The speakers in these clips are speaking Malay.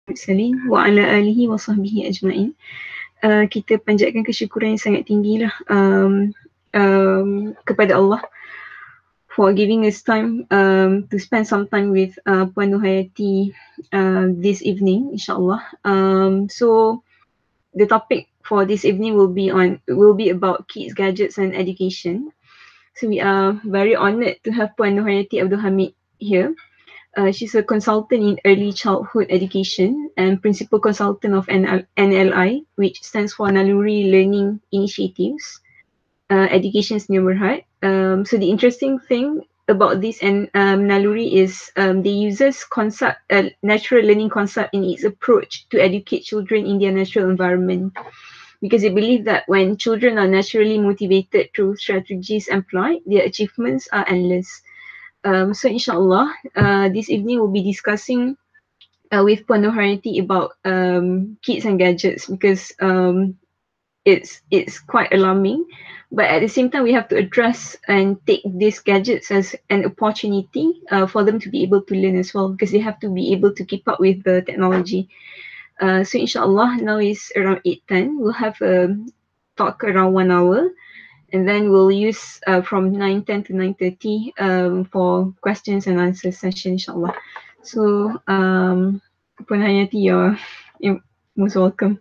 Mursalin wa ala alihi wa sahbihi ajma'in. Kita panjatkan kesyukuran yang sangat tinggi lah kepada Allah for giving us time to spend some time with Puan Nurhayati this evening, insyaAllah. So the topic for this evening will be about kids, gadgets and education. So we are very honoured to have Puan Nurhayati Abdul Hamid here. She's a consultant in early childhood education and principal consultant of NLI, which stands for Naluri Learning Initiatives. Education's New Berhad. So the interesting thing about this Naluri is they uses natural learning concept in its approach to educate children in their natural environment. Because they believe that when children are naturally motivated through strategies employed, their achievements are endless. So inshallah, this evening we'll be discussing with Puan Nurhayati about kids and gadgets because it's quite alarming. But at the same time, we have to address and take these gadgets as an opportunity for them to be able to learn as well, because they have to be able to keep up with the technology. So inshallah, now is around 8:10. We'll have a talk around 1 hour. And then we'll use from 9:10 to 9:30 for questions and answers session, inshallah. So, Puan Hayati, you're most welcome.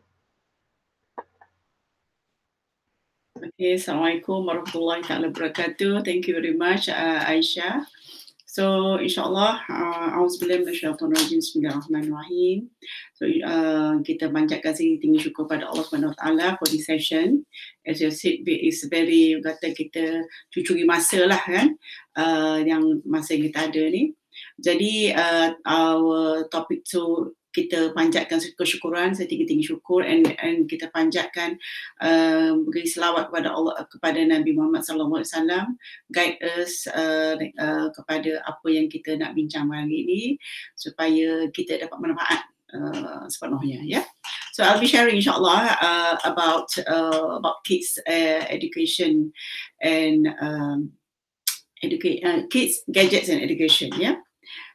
Okay, Assalamualaikum warahmatullahi wabarakatuh. Thank you very much, Aisyah. So, insyaAllah, Auzubillahi minasyaitonirrajim, bismillahirrahmanirrahim. So, kita panjatkan tinggi syukur pada Allah SWT for this session. As you said, it's very, kata kita cucuri masa lah kan, yang masa yang kita ada ni. Jadi, our topic tu, kita panjatkan kesyukuran, setinggi-tinggi syukur and kita panjatkan beri selawat kepada Allah, kepada Nabi Muhammad SAW, guide us kepada apa yang kita nak bincang hari ini supaya kita dapat manfaat sepenuhnya, ya. So I'll be sharing insyaAllah about kids education and kids, gadgets and education, ya.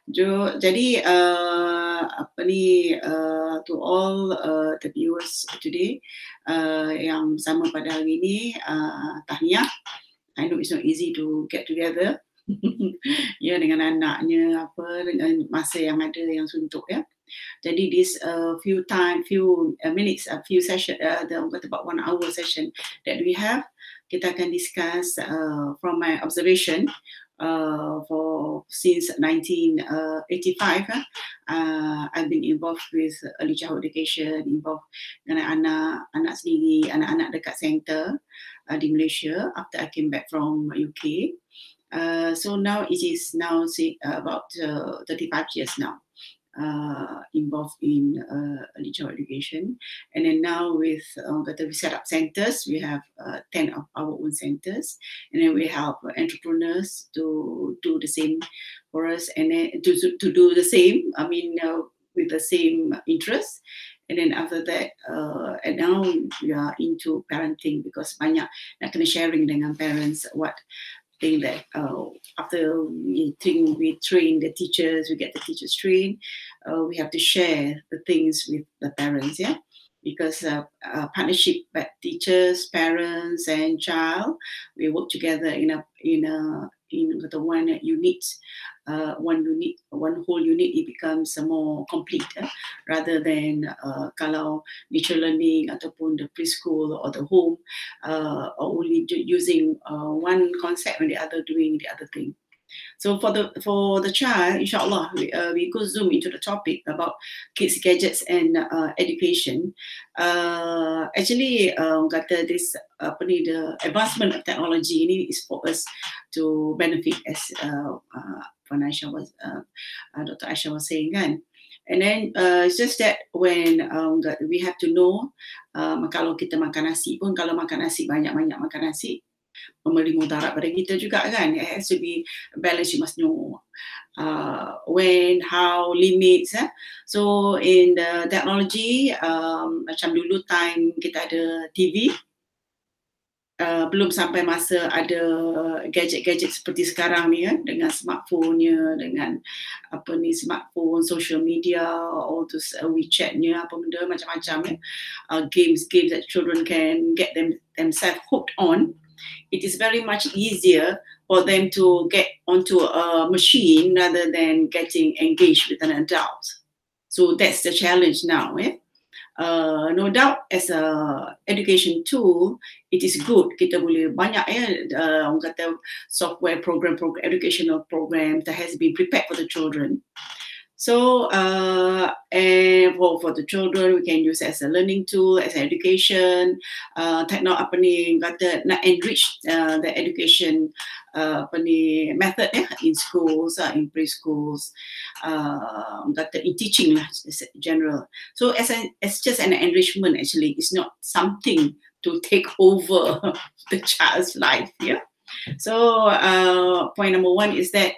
Jadi to all the viewers today yang sama pada hari ini, tahniah. I know it's not easy to get together ya, dengan anaknya dengan masa yang ada yang suntuk, ya. Jadi this few minutes, few session, about 1 hour session that we have, kita akan discuss from my observation for since 1985. I've been involved with early childhood education, involved dengan anak sendiri, anak-anak dekat center di Malaysia after I came back from UK. So now it is about 35 years now involved in early childhood education. And then now with we set up centers, we have 10 of our own centers, and then we help entrepreneurs to do the same for us, and then to do the same, with the same interest. And then after that, and now we are into parenting because banyak nak kena sharing dengan parents what thing that after we train the teachers, we get the teachers trained, we have to share the things with the parents, yeah, because partnership by teachers, parents and child, we work together in the one unit, one whole unit, it becomes more complete, rather than kalau mutual learning ataupun the preschool or the home only using one concept and the other doing the other thing. So for the child, inshallah, we go zoom into the topic about kids, gadgets and education. Actually, kata this the advancement of technology ini is for us to benefit, as Dr. Aisha was saying, kan. And then it's just that when we have to know, kalau kita makan nasi pun, kalau makan nasi banyak-banyak makan nasi, memberi mudarat pada kita juga, kan. It has to be balanced. You must know when, how, limits. So in the technology, macam dulu time kita ada TV, belum sampai masa ada gadget-gadget seperti sekarang ni kan, dengan smartphone-nya, dengan apa ni, smartphone, social media, all those WeChat-nya, apa benda macam-macam ya, games that children can get themselves hooked on. It is very much easier for them to get onto a machine rather than getting engaged with an adult. So that's the challenge now. No doubt as a education tool, it is good. Kita boleh banyak orang kata software program, educational program that has been prepared for the children. So, and for the children, we can use as a learning tool, as an education, apa ni, kata nak enrich the education apa ni method in schools, in preschools, kata in teaching lah, general. So as just an enrichment actually, it's not something to take over the child's life. Yeah. So point number one is that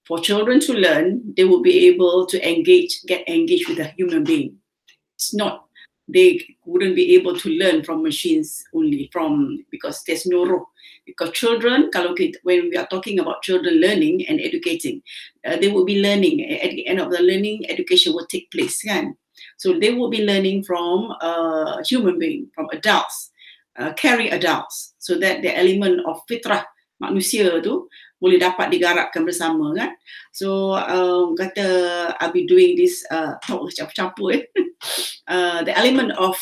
for children to learn, they will be able to get engaged with a human being. It's not, they wouldn't be able to learn from machines only because there's no room. Because children, when we are talking about children learning and educating, they will be learning. At the end of the learning, education will take place. Kan? So they will be learning from a human being, from adults, caring adults. So that the element of fitrah manusia tu boleh dapat digarapkan bersama kan. So kata I'll be doing this campur-campur the element of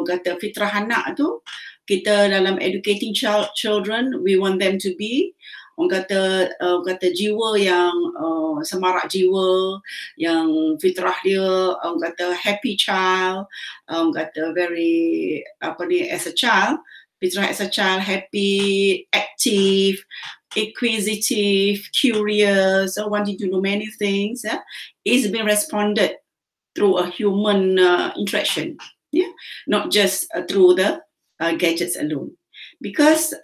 kata fitrah anak tu, kita dalam educating children, we want them to be orang kata jiwa yang semarak jiwa, yang fitrah dia orang kata happy child, kata very apa ni, as a child, fitrah as a child, happy, active, inquisitive, curious, wanting to know many things, is being responded through a human interaction, not just through the gadgets alone. Because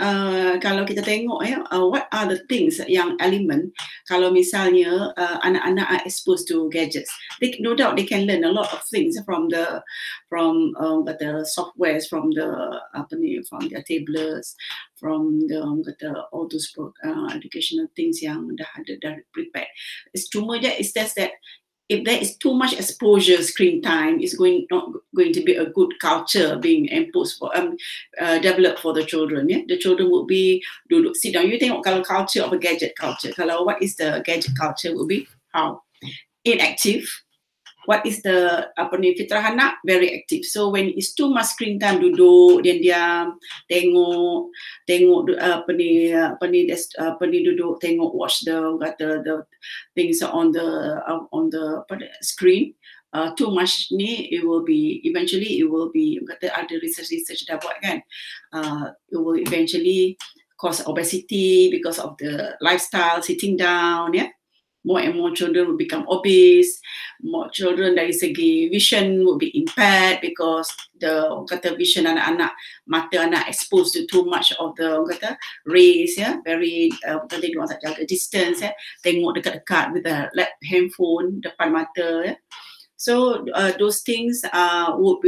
kalau kita tengok what are the things yang elemen, kalau misalnya anak-anak are exposed to gadgets, no doubt they can learn a lot of things from the softwares, from their tablets, from the all those educational things yang dah prepared. It's cuma je, it's just that if there is too much exposure, screen time, is not going to be a good culture being imposed for developed for the children. Yeah? The children would be duduk, sit down. You tengok kalau culture of a gadget culture. Kalau what is the gadget culture would be how inactive. What is the fitrah anak? Very active. So when it's too much screen time, duduk diam-diam, tengok duduk tengok, watch the things on the screen. Too much ni, it will be ada research dah buat kan, it will eventually cause obesity because of the lifestyle, sitting down, more and more children will become obese. More children dari segi vision will be impaired because the vision anak-anak, mata anak exposed to too much of the rays, very they don't tak jaga distance, tengok dekat-dekat with the handphone depan mata. So those things will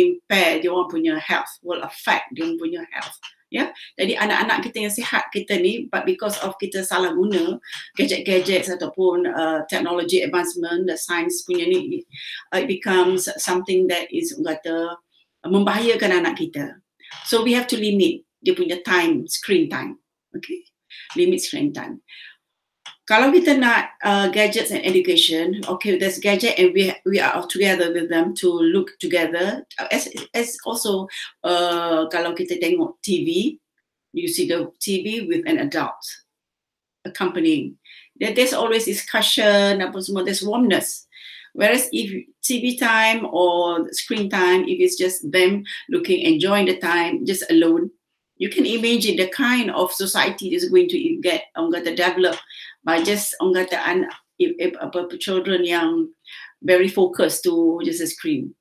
impair dia orang punya health, will affect dia orang punya health. Jadi anak-anak kita yang sihat kita ni, but because of kita salah guna gadget ataupun technology advancement, the science punya ni, it becomes something that is membahayakan anak kita. So we have to limit dia punya time, screen time. Okay, limit screen time. Kalau kita nak gadgets and education, okay, there's gadget and we are together with them to look together. As also, kalau kita tengok TV, you see the TV with an adult accompanying. There's always discussion, apa semua, there's warmness. Whereas if TV time or screen time, if it's just them looking, enjoying the time, just alone, you can imagine the kind of society is going to get develop by just children yang very focused to just a screen.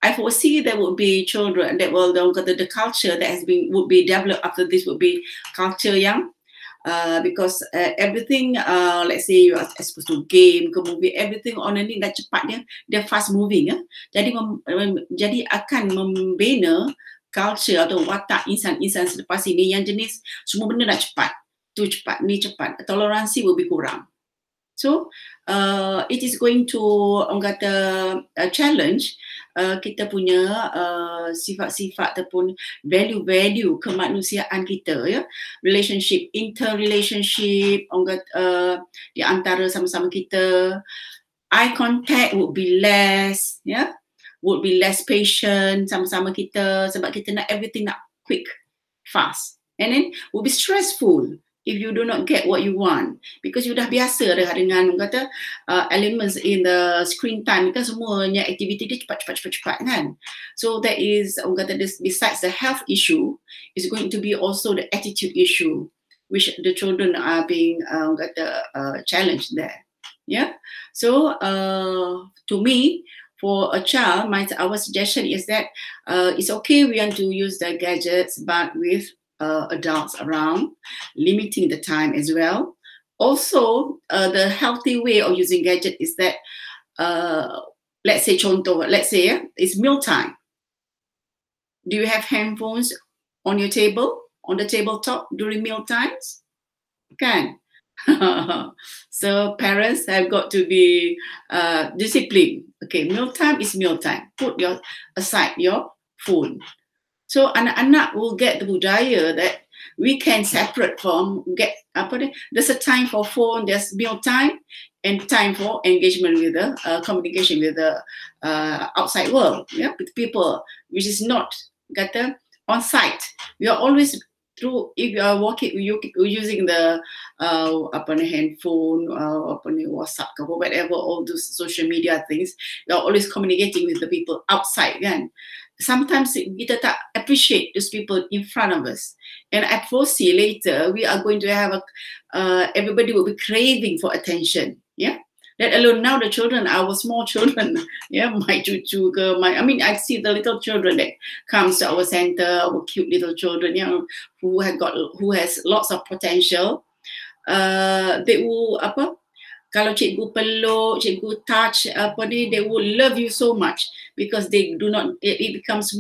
I foresee there will be children that will the culture that would be developed after this would be culture yang because everything let's say you are exposed to game, ke movie, everything on ini dah cepat, dia fast moving, jadi akan membina culture atau watak insan-insan selepas ini yang jenis semua benda nak cepat, tu cepat, ni cepat, toleransi lebih kurang. So it is going to orang kata challenge kita punya sifat-sifat ataupun value-value kemanusiaan kita, ya, relationship, interrelationship, orang kata di antara sama-sama kita, eye contact would be less, ya, would be less patient sama-sama kita sebab kita nak everything nak quick, fast, and then would be stressful if you do not get what you want because you dah biasa dah dengan kata elements in the screen time kan, semuanya aktiviti dia cepat kan. So that is orang kata this, besides the health issue is going to be also the attitude issue which the children are being challenged there. Yeah. So to me, for a child, our suggestion is that it's okay we want to use the gadgets, but with adults around, limiting the time as well. Also, the healthy way of using gadget is that, let's say it's meal time. Do you have handphones on your table, on the tabletop during meal times? Kan? So parents have got to be disciplined. Okay, mealtime is mealtime. Put aside your phone. So anak-anak will get the budaya that we can separate from there's a time for phone, there's meal time, and time for engagement with the communication with the outside world, yeah, with people, which is not on site. We are always through, if you are using the handphone, WhatsApp, whatever, all those social media things, you are always communicating with the people outside, kan? Sometimes kita tak appreciate those people in front of us, and I foresee later we are going to have everybody will be craving for attention, yeah. Let alone now the children, our small children, yeah, my cucu ke, I see the little children that comes to our center, our cute little children, you know, who has lots of potential. They will kalau cikgu peluk, cikgu touch they will love you so much because they do not, it becomes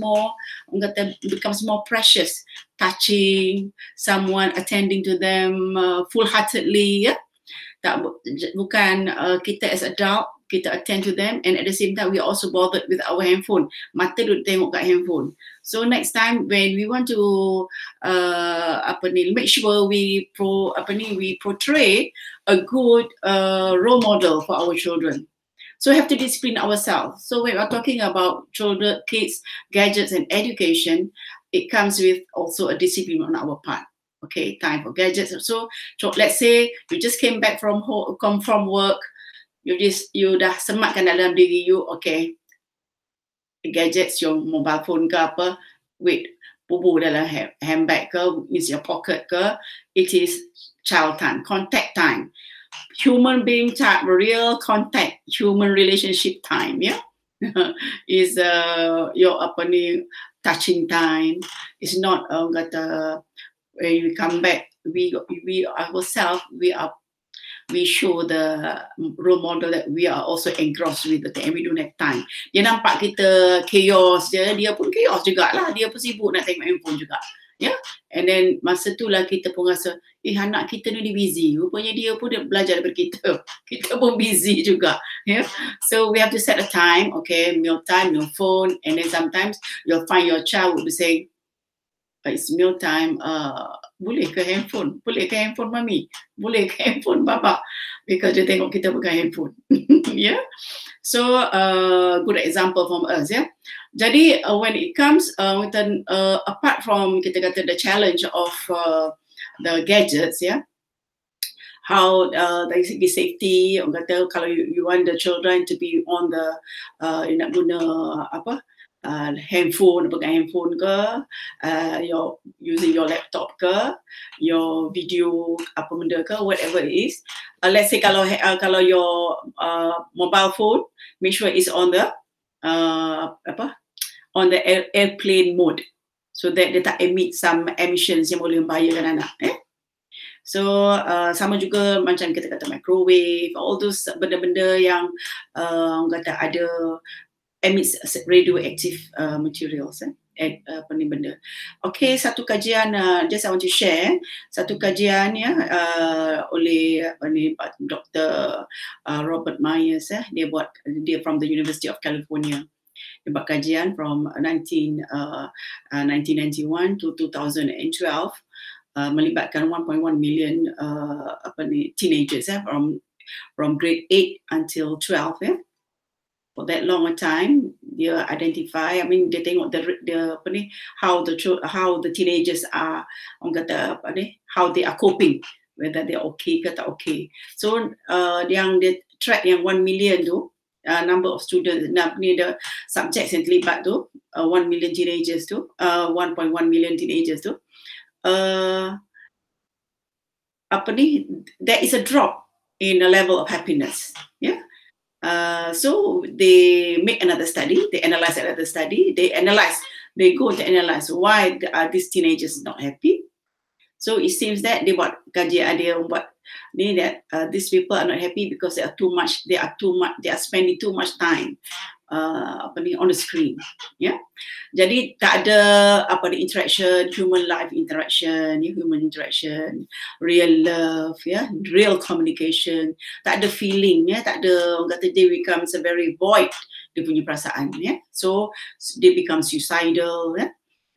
more precious, touching someone, attending to them full-heartedly, ya. Tak, bukan kita as adult, kita attend to them, and at the same time we are also bothered with our handphone. Mata duduk tengok kat handphone. So next time when we want to make sure we portray a good role model for our children. So we have to discipline ourselves. So when we are talking about children, kids, gadgets, and education, it comes with also a discipline on our part. Okay, time for gadgets. So let's say you just came back from work, you dah sematkan dalam diri you, okay, gadgets, your mobile phone ke apa, wait, bubuh dalam handbag ke, is your pocket ke, it is child time, contact time, human being time, real contact, human relationship time, yeah. Is your touching time. It's not when we come back, we ourselves, we show the role model that we are also engrossed with the thing and we don't have time. Dia nampak kita chaos je, dia pun chaos jugalah, dia pun sibuk nak tengok handphone juga, ya. Yeah? And then masa tu lah kita pun rasa, anak kita ni busy, rupanya dia pun belajar daripada kita pun busy juga, ya. Yeah? So we have to set a time, okay, meal time, no phone, and then sometimes you'll find your child will be saying, it's meal time, boleh ke handphone? Boleh ke handphone mami? Boleh ke handphone bapa? Because dia tengok kita pegang handphone. Yeah. So good example from us, yeah. Jadi when it comes apart from kita kata the challenge of the gadgets, yeah, how dari segi safety, orang kata kalau you want the children to be on the nak guna handphone, pegang handphone ke, you're using your laptop ke, your video apa benda ke, whatever it is. Let's say kalau your mobile phone, make sure it's on the on the airplane mode, so that dia tak emit some emissions yang boleh membahayakan anak. So sama juga macam kita kata microwave, all those benda-benda yang kata ada emits radioactive materials, apa ni benda. Okay, satu kajian just I want to share satu kajian ya oleh apa ni Dr. Robert Myers dia from the University of California. Dia buat kajian from 1991 to 2012 melibatkan 1.1 million apa ni teenagers from grade 8 until 12 for that long a time. Dia identify, I mean dia tengok the apa ni how the teenagers are, orang kata apa ni, how they are coping, whether they okay ke tak okay. So yang dia track yang 1 million tu, number of students, ni the subjects yang terlibat tu, 1 million teenagers tu, 1.1 million teenagers tu, apa ni, there is a drop in the level of happiness, yeah. So they make another study, they analyze another study, they go to analyze why are these teenagers not happy. So it seems that they buat kajian, that these people are not happy because they are spending too much time on the screen, yeah. Jadi tak ada interaction, human interaction, real love, real communication, tak ada feeling, tak ada, orang kata they becomes a very void dia punya perasaan, so they become suicidal,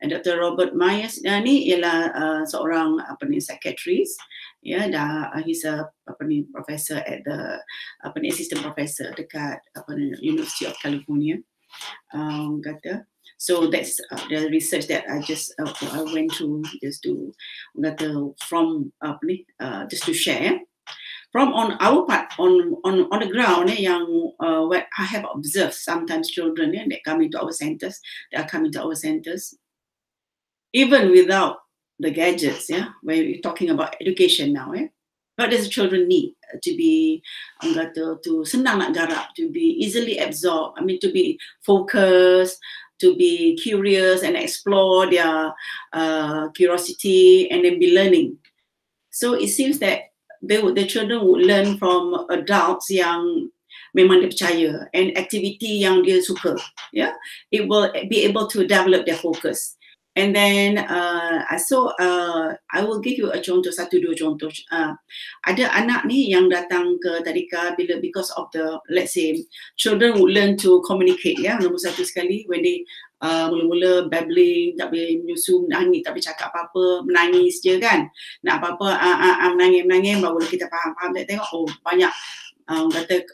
And Dr. Robert Myers ni ialah seorang psychiatrist, he's a professor at the assistant professor dekat University of California, kata. So that's the research that I went through just to just to share. From on our part, on the ground, what I have observed, sometimes children that come into our centers, even without the gadgets, when we're talking about education now, what does the children need to be, to senang nak garap, to be easily absorbed, to be focused, to be curious and explore their curiosity and then be learning. So it seems that the children would learn from adults yang memang dia percaya and activity yang dia suka, it will be able to develop their focus. And then I will give you satu dua contoh. Ada anak ni yang datang ke tadika because of the, let's say, children would learn to communicate, nombor satu sekali when they mula-mula babbling, tak boleh menyusun, menangis, tak boleh cakap apa-apa, menangis je kan, nak apa-apa menangis baru kita faham. Tengok banyak kata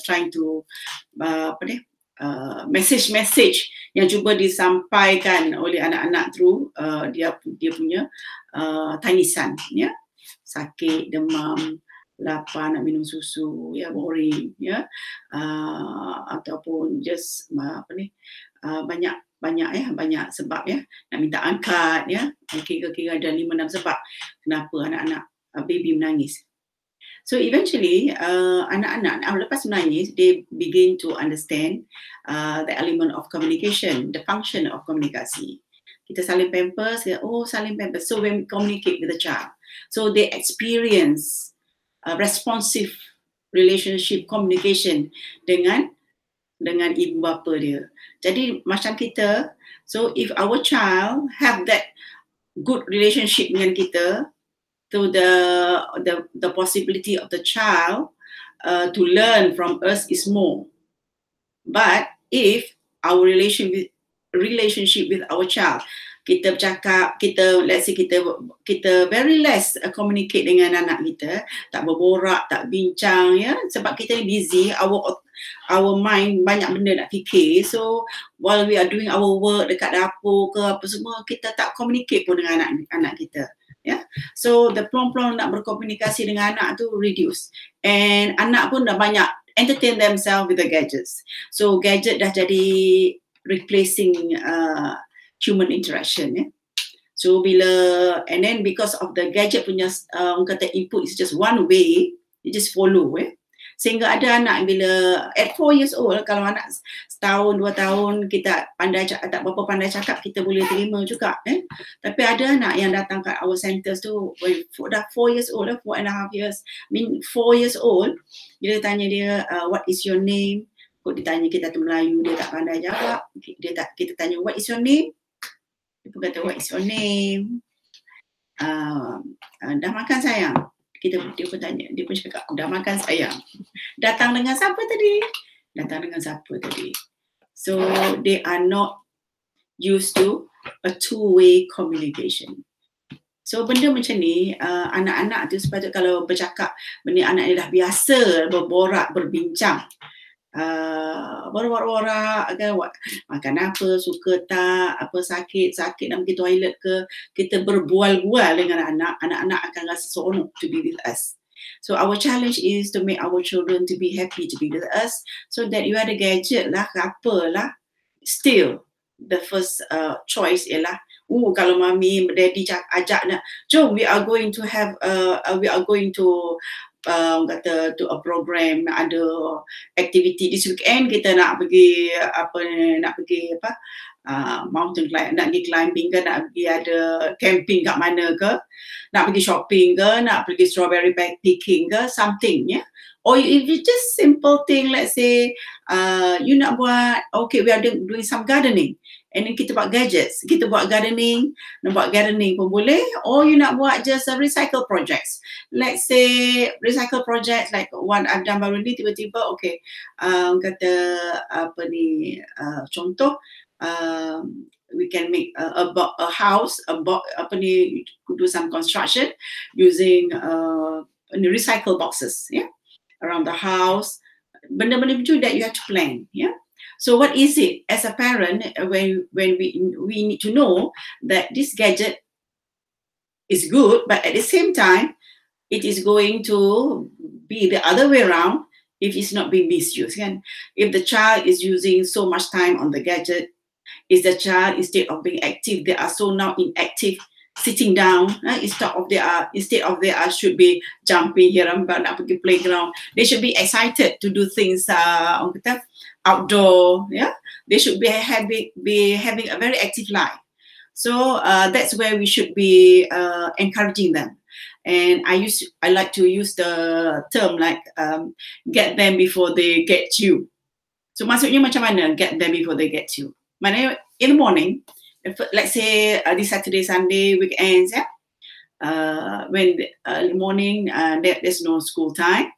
trying to message yang cuba disampaikan oleh anak-anak through dia punya tangisan, sakit, demam, lapar, nak minum susu, boring, ataupun just banyak sebab, nak minta angkat, kira-kira ada 5-6 sebab kenapa anak-anak baby menangis. So eventually, anak-anak lepas menangis, they begin to understand the element of communication, the function of komunikasi. Kita saling pampers, saling pampers. So when we communicate with the child, so they experience responsive relationship communication dengan ibu bapa dia. Jadi macam kita, so if our child have that good relationship dengan kita, so the possibility of the child to learn from us is more. But if our relationship with our child, kita bercakap, let's say kita very less communicate dengan anak kita, tak berborak, tak bincang, sebab kita ni busy, our mind banyak benda nak fikir. So while we are doing our work dekat dapur ke apa semua, kita tak communicate pun dengan anak kita. So the peluang-peluang nak berkomunikasi dengan anak tu reduce, and anak pun dah banyak entertain themselves with the gadgets. So gadget dah jadi replacing human interaction. So and then because of the gadget punya orang kata input is just one way, you just follow, sehingga ada anak bila at 4 years old, kalau anak setahun 2 tahun kita tak berapa pandai cakap, kita boleh terima juga, tapi ada anak yang datang kat our centers tu dah 4 years old, 4.5 years, 4 years old, bila tanya dia what is your name, kok ditanya kita tu Melayu, dia tak pandai jawab, kita tanya what is your name, Dia pun kata, what is your name? Dah makan sayang? Dia pun tanya, dia pun cakap, dah makan sayang. Datang dengan siapa tadi? Datang dengan siapa tadi? So they are not used to a two-way communication. So benda macam ni, anak-anak tu sepatutnya kalau bercakap, benda anak ni dah biasa berborak, berbincang. Borak-borak kan, makan apa, suka tak, apa sakit nak pergi toilet ke, kita berbual-bual dengan anak-anak akan rasa seronok to be with us. So our challenge is to make our children to be happy to be with us, so that you ada gadget lah ke apalah, still the first choice ialah kalau mami daddy ajak nak, jom we are going to kata to a program, ada activity this weekend, kita nak pergi mountain climb, nak pergi climbing ke, nak pergi ada camping kat mana ke, nak pergi shopping ke, nak pergi strawberry picking ke, something, yeah. Or if it's just simple thing, let's say you nak buat, okay, we are doing some gardening, and then kita buat gadgets, kita buat gardening, nak buat gardening pun boleh. Or you nak buat just a recycle projects, let's say recycle projects like one I've done baru ni, tiba-tiba okay, kata apa ni, contoh, we can make a house, do some construction using recycle boxes, yeah, around the house. Benda-benda macam that you have to plan, yeah. So what is it as a parent, when we need to know that this gadget is good, but at the same time it is going to be the other way around if it's not being misused, kan? If the child is using so much time on the gadget, is the child, instead of being active, they are so now inactive, sitting down, instead of they are should be jumping here and nak pergi playground. They should be excited to do things outdoor, yeah. They should be having a very active life. So that's where we should be encouraging them. And I like to use the term like get them before they get you. So maksudnya macam mana get them before they get you? Maknanya in the morning, let's say this Saturday, Sunday, weekends, yeah. When in the morning there's no school time,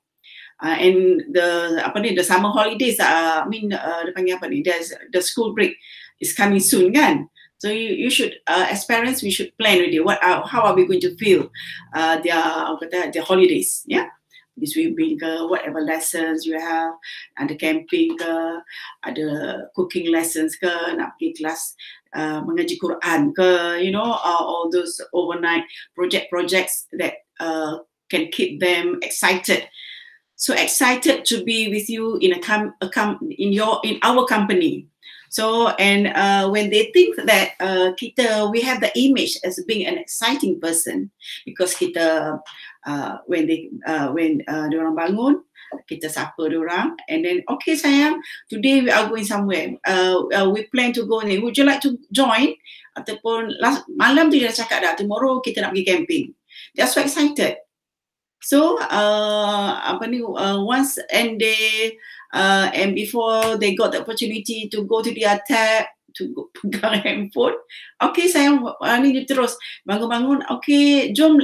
and the summer holidays, dia panggil apa ni? There's the school break is coming soon, kan? So you should, as parents, we should plan already. How are we going to feel their holidays? Yeah, this swimming ke, whatever lessons you have, ada camping ke, ada cooking lessons ke, nak pergi kelas mengaji Quran ke, you know, all those overnight projects that can keep them excited. So excited to be with you in our company. So, and when they think that we have the image as being an exciting person, because when diorang bangun, kita sapa diorang, and then okay sayang, today we are going somewhere. We plan to go. Would you like to join? Ataupun malam tu dia dah cakap dah, tomorrow kita nak pergi camping. They are so excited. So once and before they got the opportunity to go to their tab, to go pegang handphone, okay sayang, ni terus bangun-bangun, okay jom,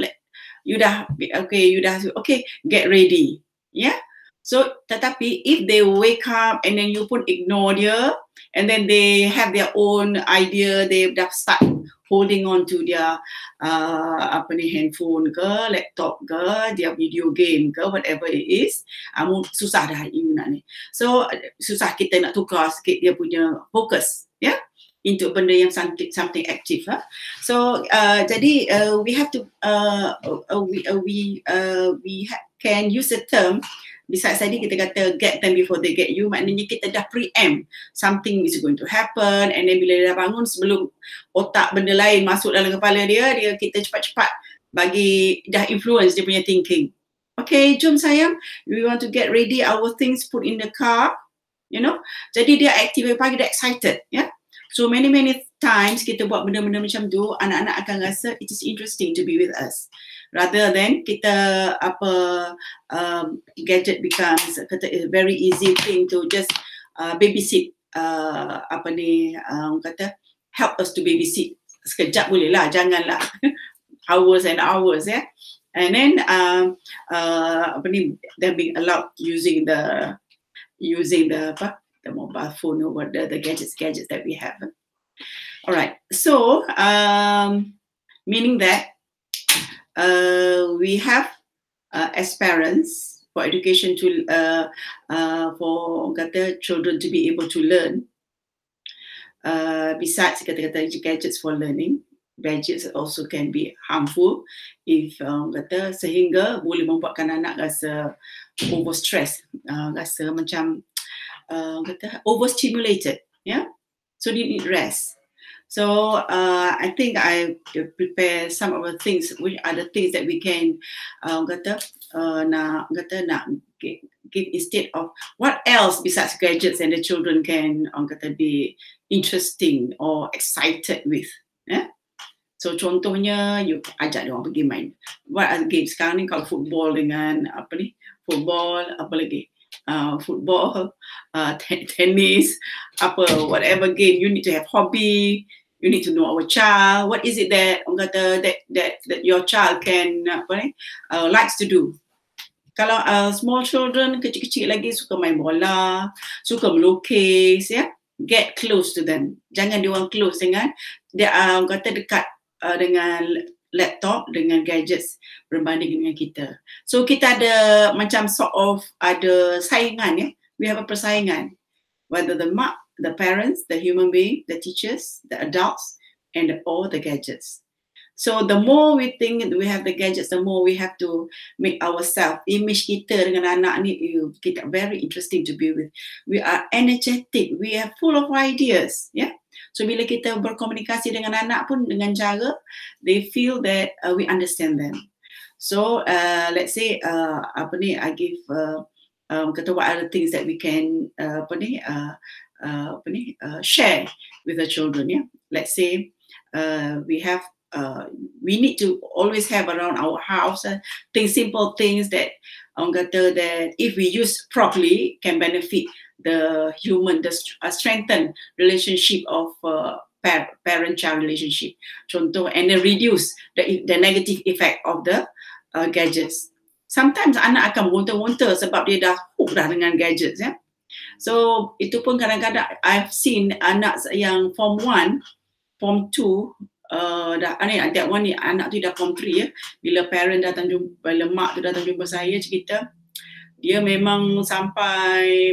you dah okay, get ready, yeah. So tetapi if they wake up and then you pun ignore dia, and then they have their own idea, they dah start holding on to their handphone ke, laptop ke, their video game ke, whatever it is, susah dah you nak ni. So susah kita nak tukar sikit dia punya fokus, ya, yeah? Into benda yang something active. So jadi we have to we can use the term. Besides tadi kita kata get them before they get you, maknanya kita dah preempt something is going to happen, and then bila dia dah bangun, sebelum otak benda lain masuk dalam kepala dia kita cepat-cepat bagi, dah influence dia punya thinking. Okay, jom sayang, we want to get ready, our things put in the car, you know. Jadi dia active pagi, dia excited, ya. Yeah? So many times kita buat benda-benda macam tu, anak-anak akan rasa it is interesting to be with us. Rather than kita gadget becomes a very easy thing to just babysit, help us to babysit sekejap boleh lah, janganlah hours and hours ya. And then they're being allowed using the mobile phone or the gadgets that we have. All right, so meaning that we have as parents for education to for children to be able to learn. Besides kata-kata gadgets for learning, gadgets also can be harmful if sehingga boleh membuatkan anak rasa overstressed, rasa macam overstimulated, yeah. So they need rest. So I think I prepare some of the things, which are the things that we can give instead of what else besides gadgets and the children can be interesting or excited with. Yeah? So contohnya you ajak dia orang pergi main. What are the games sekarang ni? Kalau football dengan football, apa lagi? Football, tennis, whatever game, you need to have hobby. You need to know our child. What is it that that your child can likes to do? Kalau small children, kecil-kecil lagi suka main bola, suka melukis, ya, get close to them. Jangan dia orang close dengan dia dekat dengan laptop, dengan gadgets berbanding dengan kita. So kita ada macam sort of ada saingan, ya. We have a persaingan. Whether the parents, the human being, the teachers, the adults, and all the gadgets. So the more we think we have the gadgets, the more we have to make ourselves, image kita dengan anak ni, kita very interesting to be with. We are energetic, we are full of ideas, yeah. So bila kita berkomunikasi dengan anak pun dengan cara, they feel that we understand them. So let's say I give what are the things that we can share with the children, yeah. Let's say we need to always have around our house simple things that that if we use properly can benefit the human, strengthen relationship of parent-child relationship. Contoh, and then reduce the negative effect of the gadgets. Sometimes anak akan muntah-muntah sebab dia dah hook dah dengan gadgets, ya. So itu pun kadang-kadang I've seen anak yang form 1, form 2 that one ni anak tu dah form 3 ya. Bila parent datang jumpa, bila mak tu datang jumpa saya cerita, dia memang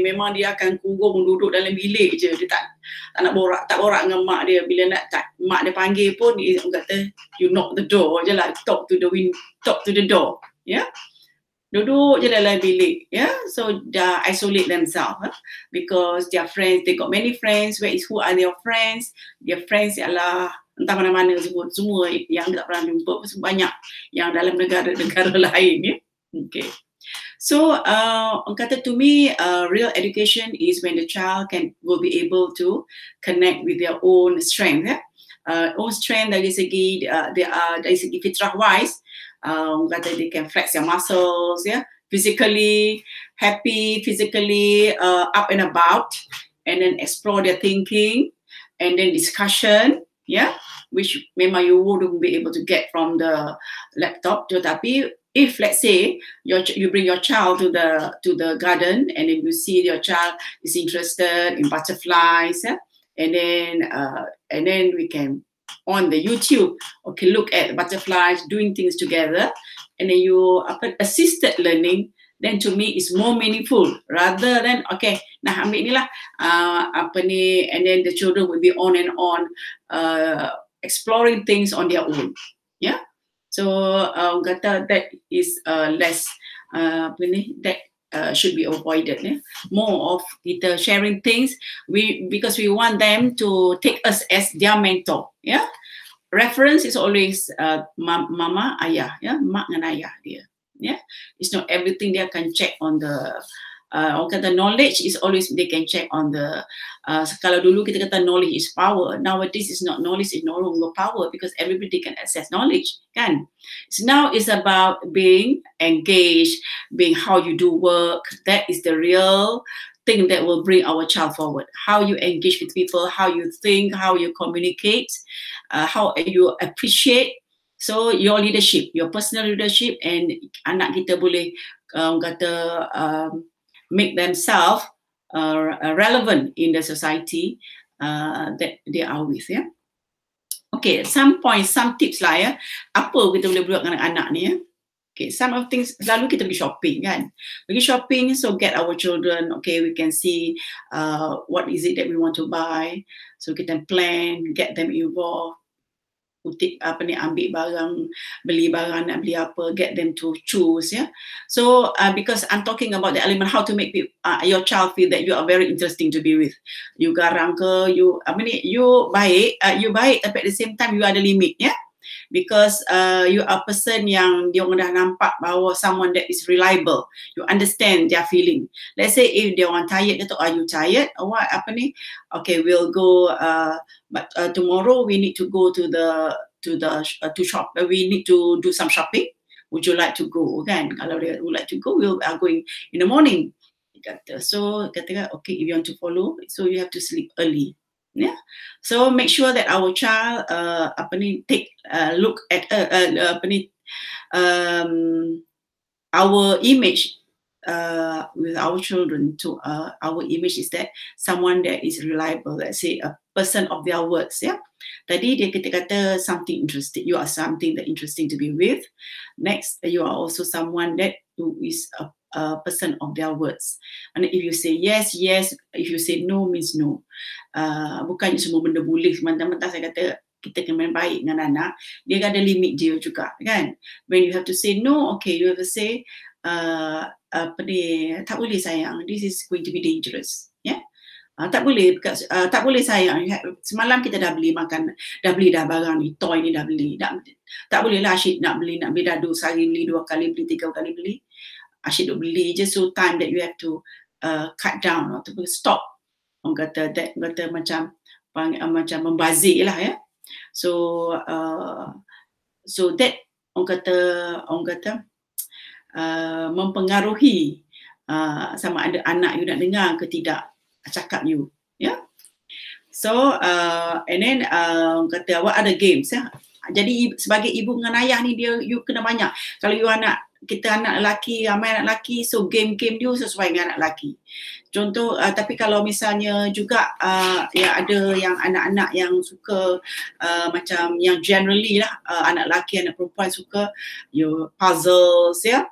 memang dia akan kurung duduk dalam bilik je, dia tak nak borak dengan mak dia. Bila mak dia panggil pun dia kata you knock the door je lah, talk to the door, ya. Duduk je dalam bilik, yeah. So dah isolate themselves, because their friends, they got many friends. Who are their friends? Their friends ialah entah mana-mana semua yang tak pernah jumpa, banyak yang dalam negara-negara lain, ya. Okay. So kata to me, real education is when the child will be able to connect with their own strength, ya. Own strength dari segi fitrah wise. Kata they can flex their muscles, yeah, physically happy, physically up and about, and then explore their thinking, and then discussion, yeah, which memang you wouldn't be able to get from the laptop. Tetapi if let's say you bring your child to the garden, and then you see your child is interested in butterflies, yeah, and then we can on the YouTube, okay, look at butterflies doing things together, and then you assisted learning, then to me is more meaningful rather than okay, nah ambil ni lah and then the children will be on and on exploring things on their own, yeah. So kata that is less that should be avoided, yeah? More of kita sharing things because we want them to take us as their mentor, yeah. Reference is always mama, ayah, yeah, mak dengan ayah dia, yeah. It's not everything they can check on the kata knowledge is always they can check on the kalau dulu kita kata knowledge is power, nowadays is not, knowledge is no longer power because everybody can access knowledge, kan. So now it's about being engaged, being how you do work. That is the real thing that will bring our child forward. How you engage with people, how you think, how you communicate, how you appreciate. So your leadership, your personal leadership, and anak kita boleh make themselves relevant in the society that they are with. Yeah. Okay, some points, some tips lah ya. Apa kita boleh buat dengan anak-anak ni ya? Okay, some of things, lalu kita pergi shopping kan. Pergi shopping, so get our children, okay, we can see what is it that we want to buy. So kita plan, get them involved. Ambil barang, beli barang, nak beli apa, get them to choose, yeah. So because I'm talking about the element how to make your child feel that you are very interesting to be with. You garang ke, you baik, tapi at the same time you ada limit, yeah. Because you are a person yang dia orang dah nampak bahawa someone that is reliable. You understand their feeling. Let's say if dia orang tired, dia tu, are you tired? Or what? Okay, we'll go. But tomorrow we need to go to shop. We need to do some shopping. Would you like to go? Kan? Kalau dia would like to go, we are going in the morning. So kata okay, if you want to follow, so you have to sleep early. Yeah, so make sure that our child take a look at our image with our children. To our image is that someone that is reliable. Let's say a person of their words. Yeah, tadi dia kata something interesting. You are something that interesting to be with. Next, you are also someone that who is a person of their words. And if you say yes, yes. If you say no, means no. Bukannya semua benda boleh. Mentah-mentah saya kata kita kena main baik dengan anak. Dia ada limit dia juga, kan? When you have to say no, okay, you have to say tak boleh sayang. This is going to be dangerous. Yeah. Tak boleh sayang. Semalam kita dah beli barang ni, toy ni dah beli. Tak boleh lah Asyik nak beli dah 2 kali beli, 2 kali beli, 3 kali beli. Asyik duk beli je, so time that you have to cut down ataupun stop. Orang kata macam membazir lah ya. So that orang kata mempengaruhi sama ada anak you nak dengar ke tidak cakap you, ya. So and then kata what are the games ya. Jadi sebagai ibu dengan ayah ni you kena banyak. Kalau you kita anak lelaki, ramai anak lelaki, so game-game dia sesuai dengan anak lelaki. Contoh, tapi kalau misalnya juga ya ada yang anak-anak yang suka macam yang generally lah, anak lelaki, anak perempuan suka puzzles ya.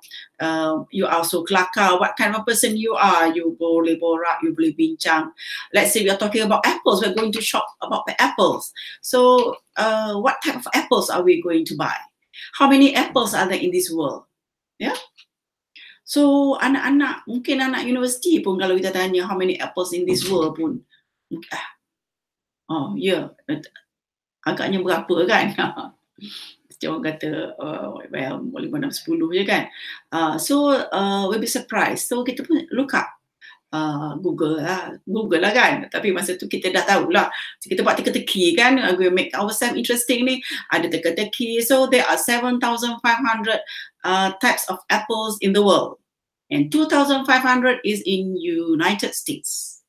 You also kelakar, what kind of person you are, you boleh borak, you boleh bincang. Let's say we are talking about apples, we're going to shop about the apples. So what type of apples are we going to buy? How many apples are there in this world? Yeah. So anak-anak, mungkin anak universiti pun kalau kita tanya how many apples in this world pun, agaknya berapa kan? Macam orang kata, well, boleh 6, 10 je kan? So we'll be surprised. So kita pun look up. Google lah kan. Tapi masa tu kita dah tahulah. Kita buat teka-teki kan. We make ourselves interesting ni. Ada teka-teki. So there are 7,500 types of apples in the world. And 2,500 is in United States.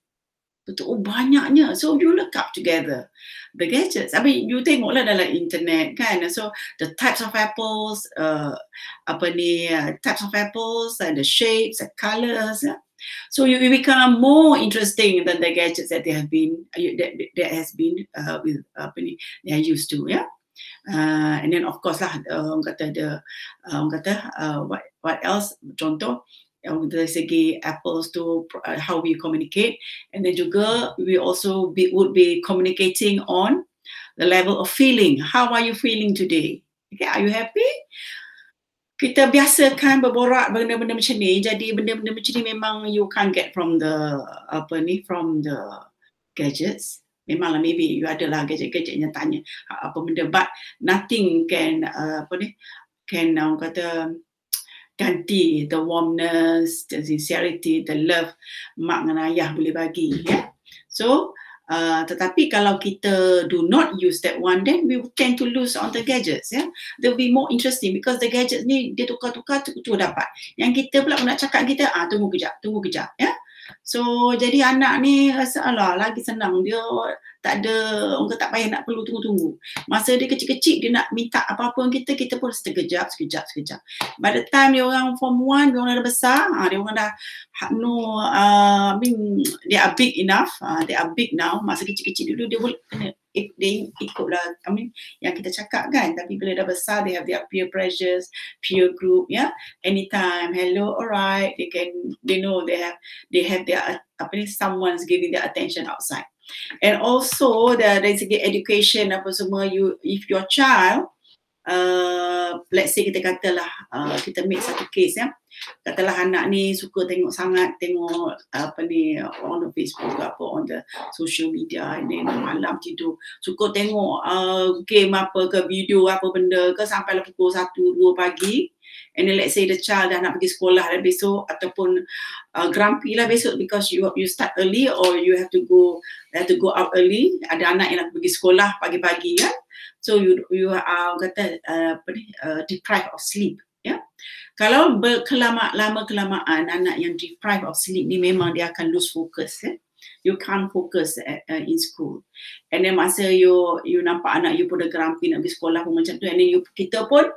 Betul, banyaknya. So you look up together the gadgets. I mean, you tengoklah dalam internet kan. So the types of apples, types of apples and the shapes and colours. So you become more interesting than the gadgets that they have been that has been with they are used to, yeah. And then of course lah, what else? Contoh dari segi apples to how we communicate, and then juga we also would be communicating on the level of feeling. How are you feeling today? Okay, are you happy? Kita biasakan berborak benda-benda macam ni. Jadi benda-benda macam ni memang you can't get from the from the gadgets. Memanglah maybe you adalah gadget-gadget yang tanya apa benda, but nothing can orang kata ganti the warmness, the sincerity, the love mak dengan ayah boleh bagi, ya. So tetapi kalau kita do not use that one, then we tend to lose on the gadgets, ya. They'll be more interesting because the gadgets ni dia tukar-tukar tu dapat. Yang kita pula nak cakap kita tunggu kejap, ya. So jadi anak ni rasa alah lagi senang, dia tak ada, orang tak payah nak perlu tunggu-tunggu. Masa dia kecil-kecil dia nak minta apa-apa kita pun sekejap. By the time dia orang form 1, dia orang dah besar, dia orang dah I mean they are big enough, they are big now. Masa kecil-kecil dulu dia boleh kena dia ikutlah, I mean yang kita cakap kan, tapi bila dah besar they have their peer pressures, peer group, anytime hello, alright, they know they have their someone's giving their attention outside. And also dari segi education apa semua, if your child let's say kita katalah kita make satu case katalah anak ni suka sangat tengok on the Facebook apa, on the social media, and then malam tidur suka tengok game apa ke, video apa benda ke sampai pukul 1-2 pagi, and then let's say the child dah nak pergi sekolah dah besok, ataupun grumpy lah besok because you start early or you have to go out early, ada anak yang nak pergi sekolah pagi-pagi kan. So you are deprived of sleep. Kalau lama-kelamaan anak yang deprived of sleep ni memang dia akan lose focus. You can't focus in school. And then masa you nampak anak you pun dah grumpy nak pergi sekolah pun macam tu, and then kita pun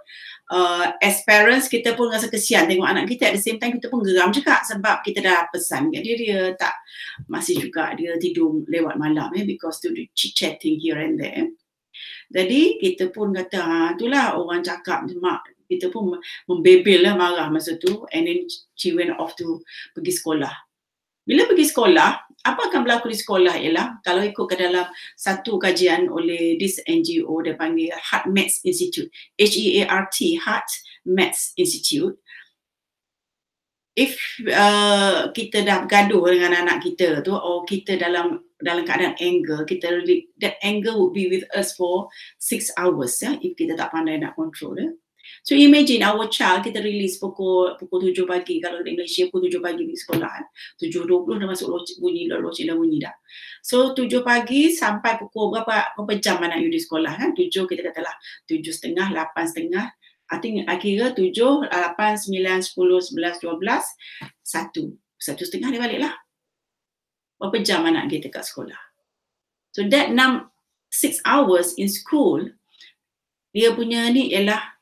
as parents kita pun rasa kesian tengok anak kita, at the same time kita pun geram juga sebab kita dah pesan kat dia tak, masih juga dia tidur lewat malam because to chit-chatting here and there. Jadi kita pun kata itulah orang cakap, mak kita pun membebel lah, marah masa tu, and then she went off to pergi sekolah. Bila pergi sekolah, apa akan berlaku di sekolah ialah, kalau ikut ke dalam satu kajian oleh this NGO, dia panggil Heart Maths Institute, HEART, Heart Maths Institute. If kita dah bergaduh dengan anak kita tu, or kita dalam keadaan anger, that anger would be with us for 6 hours if kita tak pandai nak control. So imagine our child kita release pukul 7 pagi, kalau di Malaysia pukul 7 pagi di sekolah, 7.20 dah masuk loceng dah bunyi dah. So 7 pagi sampai pukul berapa jam anak you di sekolah 7 kita katalah 7.30, 8.30, I think kira 7, 8, 9, 10, 11, 12, 1.30 dia balik lah. Berapa jam anak kita kat sekolah? So that 6 hours in school, dia punya ni ialah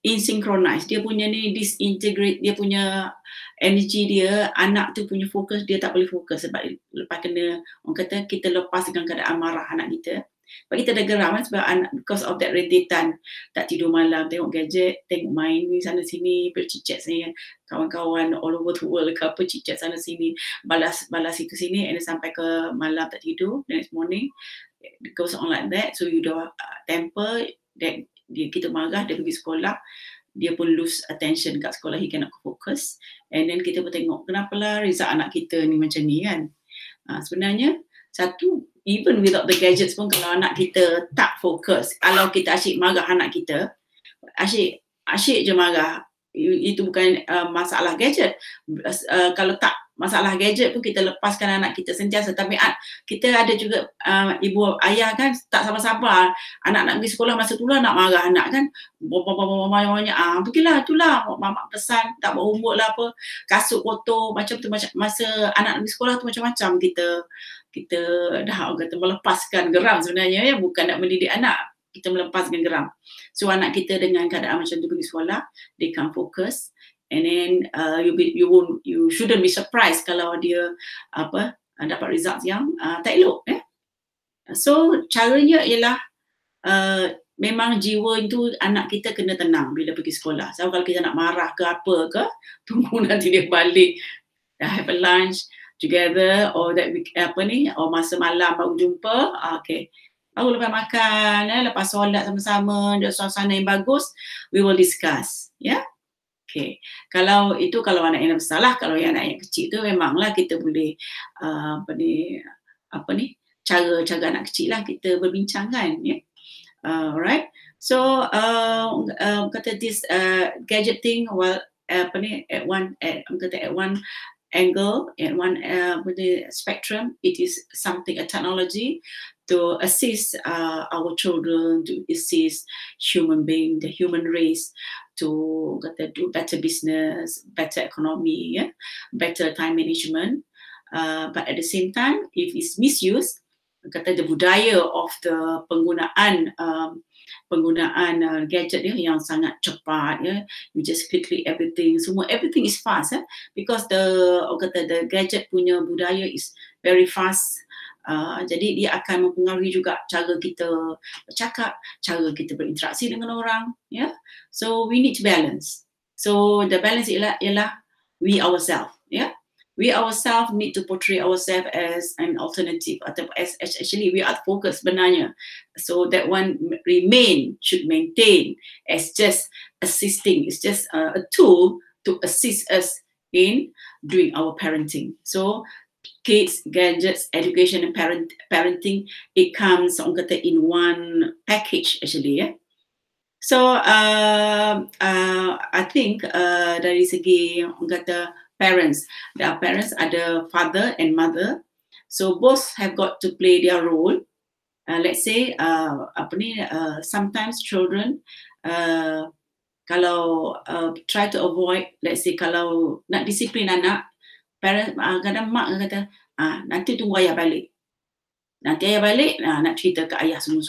insynchronize. Dia punya ni disintegrate, dia punya energy dia, anak tu punya fokus, dia tak boleh fokus sebab lepas kena, orang kata kita lepas dengan keadaan marah anak kita. Sebab kita dah geram sebab anak, because of that rentetan, tak tidur malam, tengok gadget, tengok main ni sana sini, bercicat saya kawan-kawan all over the world ke apa, cicat sana sini, balas situ sini, and sampai ke malam tak tidur, next morning it goes on like that. So you dah temper, that kita marah, dia pergi sekolah, dia pun lose attention kat sekolah, he cannot focus, and then kita pun tengok kenapalah result anak kita ni macam ni kan. Sebenarnya satu, even without the gadgets pun, kalau anak kita tak fokus, kalau kita asyik marah anak kita, asyik je marah, itu bukan masalah gadget. Kalau tak masalah gadget pun kita lepaskan anak kita sentiasa, tapi kita ada juga ibu ayah kan tak sabar-sabar, anak nak pergi sekolah masa tu lah nak marah anak kan, pergilah itulah mak pesan tak buat homework lah apa, kasut kotor macam tu, macam masa anak nak pergi sekolah tu macam-macam kita dah kata melepaskan geram sebenarnya bukan nak mendidik anak, kita melepaskan geram. So anak kita dengan keadaan macam tu pergi sekolah, they can't focus, and then you shouldn't be surprised kalau dia dapat results yang tak elok. So caranya ialah memang jiwa itu anak kita kena tenang bila pergi sekolah. So kalau kita nak marah ke apa ke, tunggu nanti dia balik, have a lunch together, or that or masa malam baru jumpa, okay, baru lepas makan, lepas solat sama-sama, ada suasana yang bagus, we will discuss, okay. Kalau anak yang besar lah, kalau yang anak yang kecil tu memanglah kita boleh cara anak kecil lah kita berbincang kan, alright. So kata this gadget thing, well at one angle, at one spectrum, it is something, a technology to assist our children, to assist human being, the human race to do better business, better economy, yeah, better time management. But at the same time, if it's misused, the budaya of the penggunaan gadget yang sangat cepat, you just click everything, everything is fast, because the gadget punya budaya is very fast. Jadi dia akan mempengaruhi juga cara kita bercakap, cara kita berinteraksi dengan orang, so we need to balance. So the balance ialah we ourselves, we ourselves need to portray ourselves as an alternative, atau as actually we are focused sebenarnya, so that one should maintain as just assisting, it's just a tool to assist us in doing our parenting. So kids, gadgets, education and parenting, it comes in one package actually, So I think dari segi parents, the parents ada father and mother, so both have got to play their role. Let's say sometimes children kalau try to avoid, let's say kalau nak disiplin anak, parents kadang mak kata nanti tunggu ayah balik, nanti ayah balik nak cerita ke ayah semua,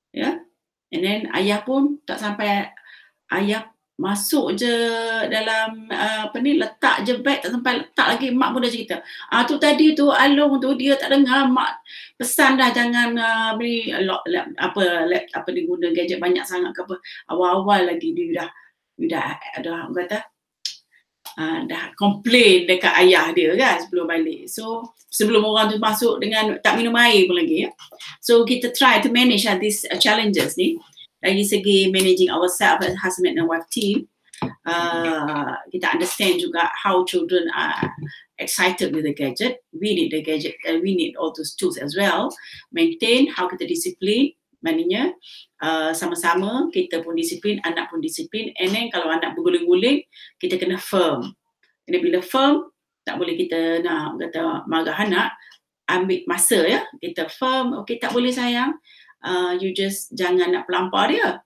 yeah. And then ayah pun tak sampai, ayah masuk je dalam letak je beg, tak sampai letak lagi, mak pun dah cerita, tu tadi tu Along tu dia tak dengar, mak pesan dah jangan beri apa dia guna gadget banyak sangat ke apa. Awal-awal lagi dia dah kata dah complain dekat ayah dia kan sebelum balik. So sebelum orang tu masuk dengan tak minum air pun lagi, So kita try to manage these challenges ni dari segi managing ourselves as husband and wife team. Kita understand juga how children are excited with the gadget. We need the gadget, we need all those tools as well. Maintain how kita disiplin, maknanya sama-sama kita pun disiplin, anak pun disiplin. And then kalau anak berguling-guling, kita kena firm. Kena bila firm, tak boleh kita nak kata marah anak, ambil masa kita firm, okay tak boleh sayang, you just jangan nak pelampar dia.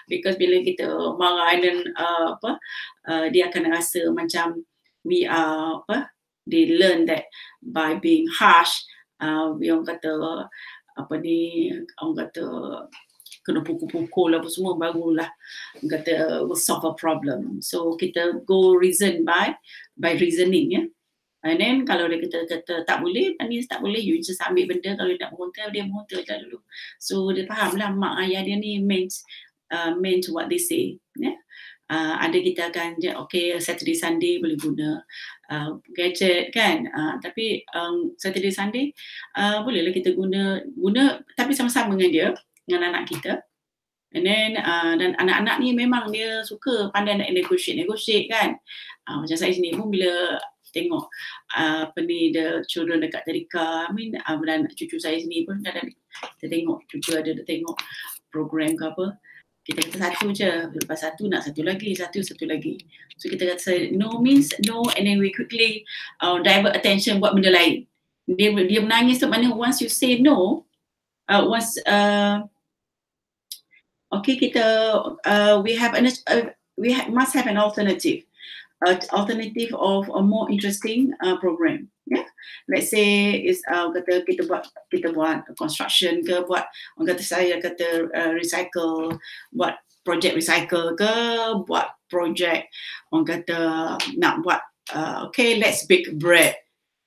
Because bila kita marah dan dia akan rasa macam we are they learn that by being harsh, orang kata orang kata kena pukul-pukul apa semua, barulah kata will solve a problem. So kita go reason by reasoning, And then kalau dia kata tak boleh, tak boleh, you just ambil benda, kalau dia nak berhunta, dia berhunta je dulu. So dia faham lah mak ayah dia ni meant what they say, ada kita akan okay Saturday Sunday boleh guna gadget kan, tapi Saturday Sunday bolehlah kita guna tapi sama-sama dengan dia, dengan anak kita. And then dan anak-anak ni memang dia suka pandai nak negotiate kan. Macam saya sendiri pun bila tengok the children dekat tadika, dan cucu saya sendiri pun kadang kita tengok cucu ada tengok program ke apa, kita kata satu je, lepas satu nak satu lagi. So kita kata no means no, and then we quickly divert attention buat benda lain. Dia menangis tu, maknanya once you say no, okay kita we must have an alternative of a more interesting program. Let's say is kata kita buat construction ke, buat orang kata saya kata recycle, buat project recycle ke, buat project orang kata nak buat okay let's bake bread.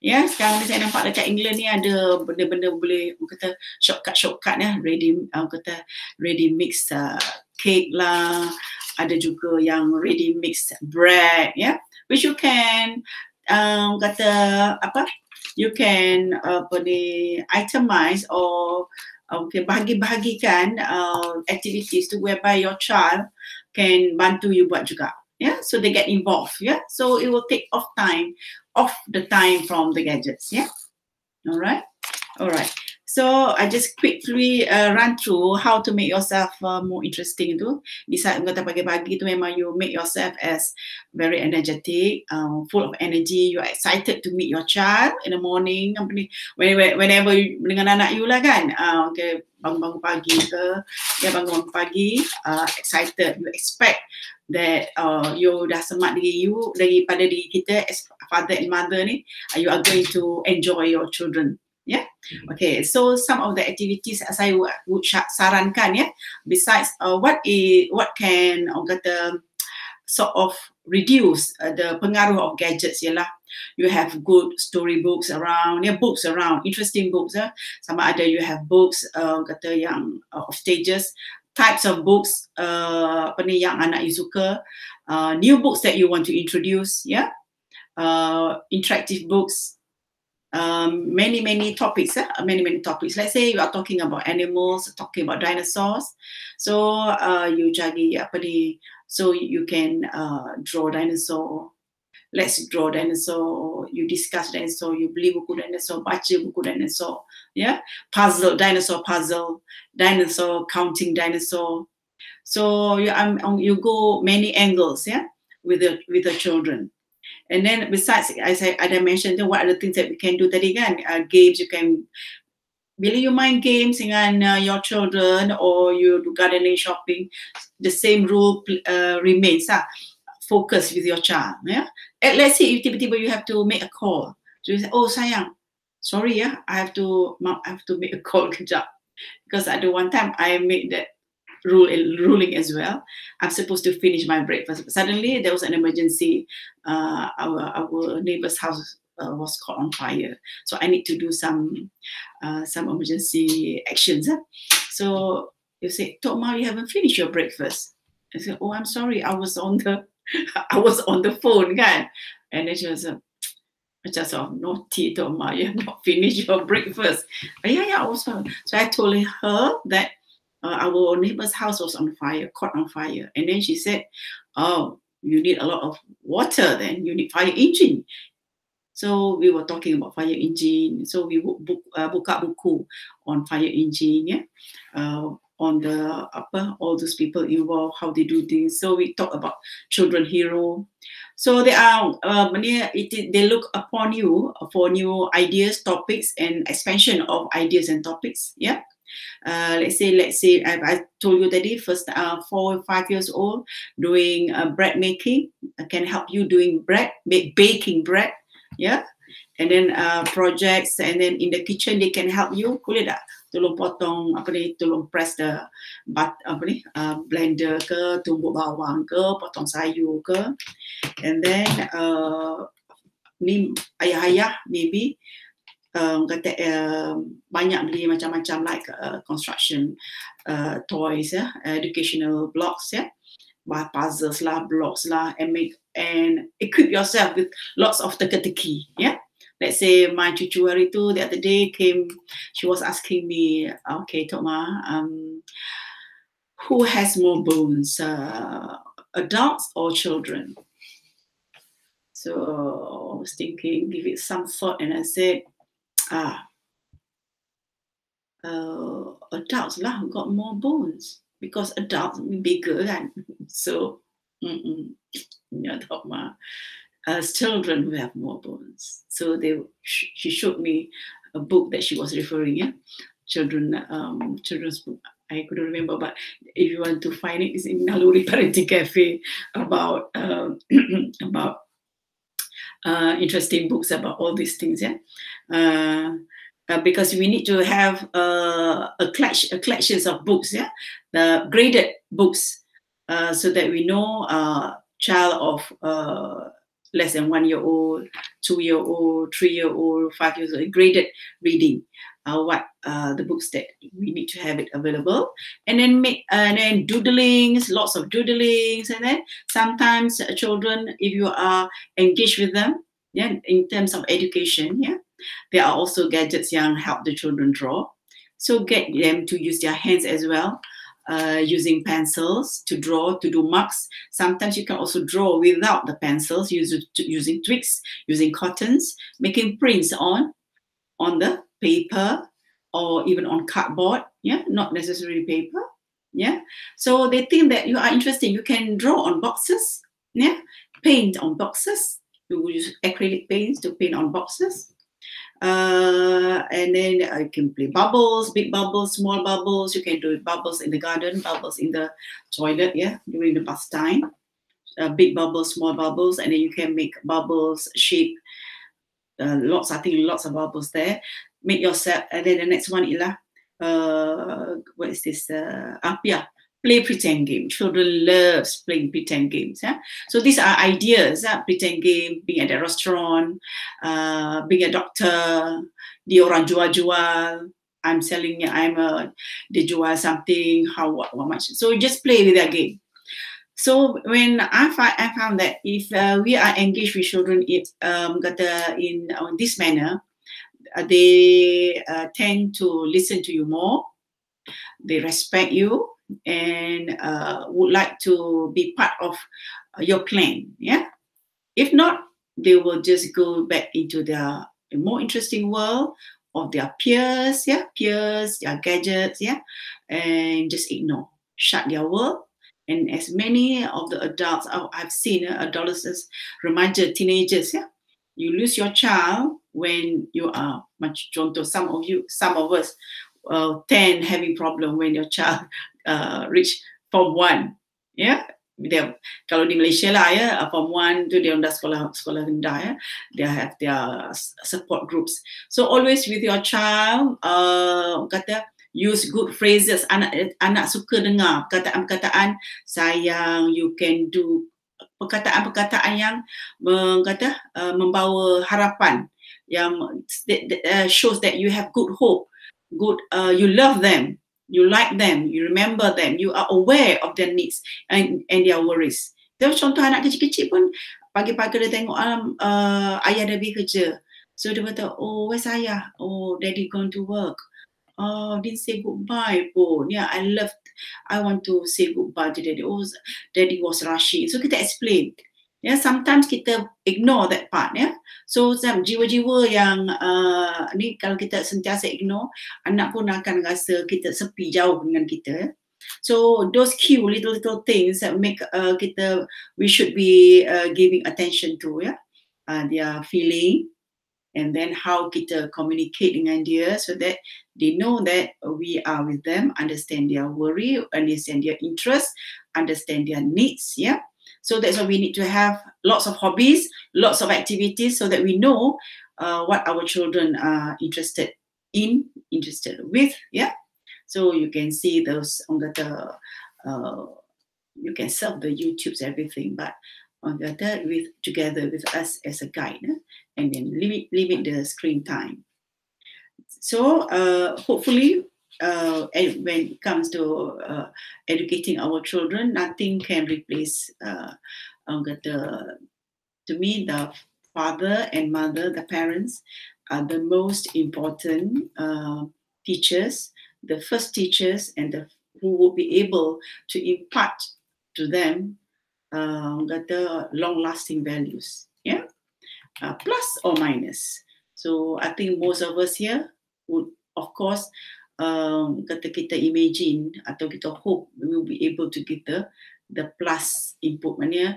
Sekarang ni saya nampak dekat England ni ada benda-benda boleh orang kata shortcut ready mix cake lah, ada juga yang ready mixed bread, which you can you can itemize or bahagi-bahagikan activities to whereby your child can bantu you buat juga, so they get involved, so it will take off the time from the gadgets, alright. So I just quickly run through how to make yourself more interesting tu. Di saat kata pagi-pagi tu memang you make yourself as very energetic, full of energy. You are excited to meet your child in the morning. Whenever you, dengan anak you lah kan. Okay, bangun-bangun pagi ke, dia bangun pagi, excited. You expect that you dah semat diri you daripada diri kita as father and mother ni, you are going to enjoy your children. Yeah. Okay. So some of the activities saya would sarankan ya. Besides what can orang kata sort of reduce the pengaruh of gadgets ialah you have good storybooks around, books around, interesting books. Sama ada you have books kata yang of stages, types of books apa ni yang anak you suka, new books that you want to introduce, interactive books. Many topics. Many topics. Let's say you are talking about animals, talking about dinosaurs. So you jadi apa ni? So you can draw dinosaur. Let's draw dinosaur. You discuss dinosaur. You beli buku dinosaur. Baca buku dinosaur. Puzzle, dinosaur puzzle. Dinosaur counting dinosaur. So you go many angles. With the children. And then besides, as I mentioned, what are the things that we can do tadi kan? Games, you can, bila you main games dengan your children or you do gardening, shopping, the same rule remains. Focus with your child. Let's say tiba-tiba you have to make a call. So you say, oh sayang, sorry I have to make a call kejap. Because at the one time I made that ruling as well. I'm supposed to finish my breakfast. Suddenly there was an emergency. Our neighbor's house was caught on fire, so I need to do some emergency actions. So you say, Tok Ma, you haven't finished your breakfast. I said, oh, I'm sorry, I was on the phone, kan? And then she was just naughty, Tok Ma, you have not finished your breakfast. Yeah, also. So I told her that our neighbor's house was on fire, caught on fire. And then she said, oh, you need a lot of water then, you need fire engine. So we were talking about fire engine. So we buka buku on fire engine, on the all those people involved, how they do things. So we talk about children hero. So they are they look upon you for new ideas, topics, and expansion of ideas and topics. Let's say I told you that first 4 or 5 years old doing bread making can help you doing bread, baking bread, and then projects, and then in the kitchen they can help you. Boleh tak tolong potong tolong press the blender ke, tumbuk bawang ke, potong sayur ke, and then ni ayah-ayah maybe banyak beli macam-macam like construction toys, educational blocks, puzzles lah, blocks lah, and equip yourself with lots of teka-teki. Let's say my cucu hari tu the other day came, she was asking me, okay, Tok Ma, who has more bones, adults or children? So I was thinking, give it some thought, and I said, adults lah got more bones because adults bigger kan. So as children who have more bones. So she showed me a book that she was referring, children's book. I couldn't remember, but if you want to find it, it's in Naluri Parenting Cafe about interesting books about all these things. Because we need to have a collections of books, the graded books, so that we know child of less than 1 year old, 2 year old, 3 year old, 5 years old, graded reading, what the books that we need to have it available, and then make doodlings, lots of doodlings, and then sometimes children, if you are engaged with them, in terms of education, there are also gadgets yang help the children draw. So get them to use their hands as well, using pencils to draw, to do marks. Sometimes you can also draw without the pencils, using twigs, using cottons, making prints on the paper, or even on cardboard, yeah, not necessarily paper, yeah. So they think that you are interesting. You can draw on boxes, yeah, paint on boxes. You use acrylic paints to paint on boxes. And then you can play bubbles, big bubbles, small bubbles. You can do bubbles in the garden, bubbles in the toilet, yeah, during the bath time. Big bubbles, small bubbles, and then you can make bubbles shape. Lots of bubbles there. Make yourself, and then the next one is what is this? Play pretend game. Children loves playing pretend games. Yeah? So these are ideas. Pretend game, being at a restaurant, being a doctor, dia orang jual-jual. I'm selling, they jual something, what much. So you just play with that game. So when I found that if we are engaged with children in this manner, they tend to listen to you more, they respect you, and would like to be part of your plan. Yeah. If not, they will just go back into their more interesting world of their peers, their gadgets, and just ignore, shut their world. And as many of the adults I've seen, adolescents, remaja, teenagers, you lose your child when you are much contoh, some of us 10 having problem when your child reach form 1, dia kalau di Malaysia lah form 1 tu dia dah sekolah rendah, they have their support groups. So always with your child, kata use good phrases. Anak suka dengar perkataan-perkataan sayang. You can do perkataan-perkataan yang membawa harapan, yang shows that you have good hope, you love them, you like them, you remember them, you are aware of their needs and their worries. Terus contoh anak kecil-kecil pun pagi-pagi dia tengok ayah dah pergi kerja. So dia kata, oh where's ayah? Oh daddy gone to work. Oh, didn't say goodbye pun. Yeah, I want to say goodbye to daddy. Oh, daddy was rushing. So kita explain. Sometimes kita ignore that part. So jiwa-jiwa yang ni kalau kita sentiasa ignore, anak pun akan rasa kita sepi, jauh dengan kita. So those cute little things that make we should be giving attention to, their feeling, and then how kita communicate dengan dia so that they know that we are with them, understand their worry, understand their interest, understand their needs. So that's why we need to have lots of hobbies, lots of activities, so that we know what our children are interested with. So you can see those on the you can serve the YouTubes, everything, but on the together with us as a guide, and then limit the screen time. So hopefully, when it comes to educating our children, nothing can replace to me, the father and mother, the parents, are the most important teachers, the first teachers, and who will be able to impart to them long-lasting values, plus or minus. So I think most of us here would, of course, kata kita imagine atau kita hope we will be able to give the plus input. Maknanya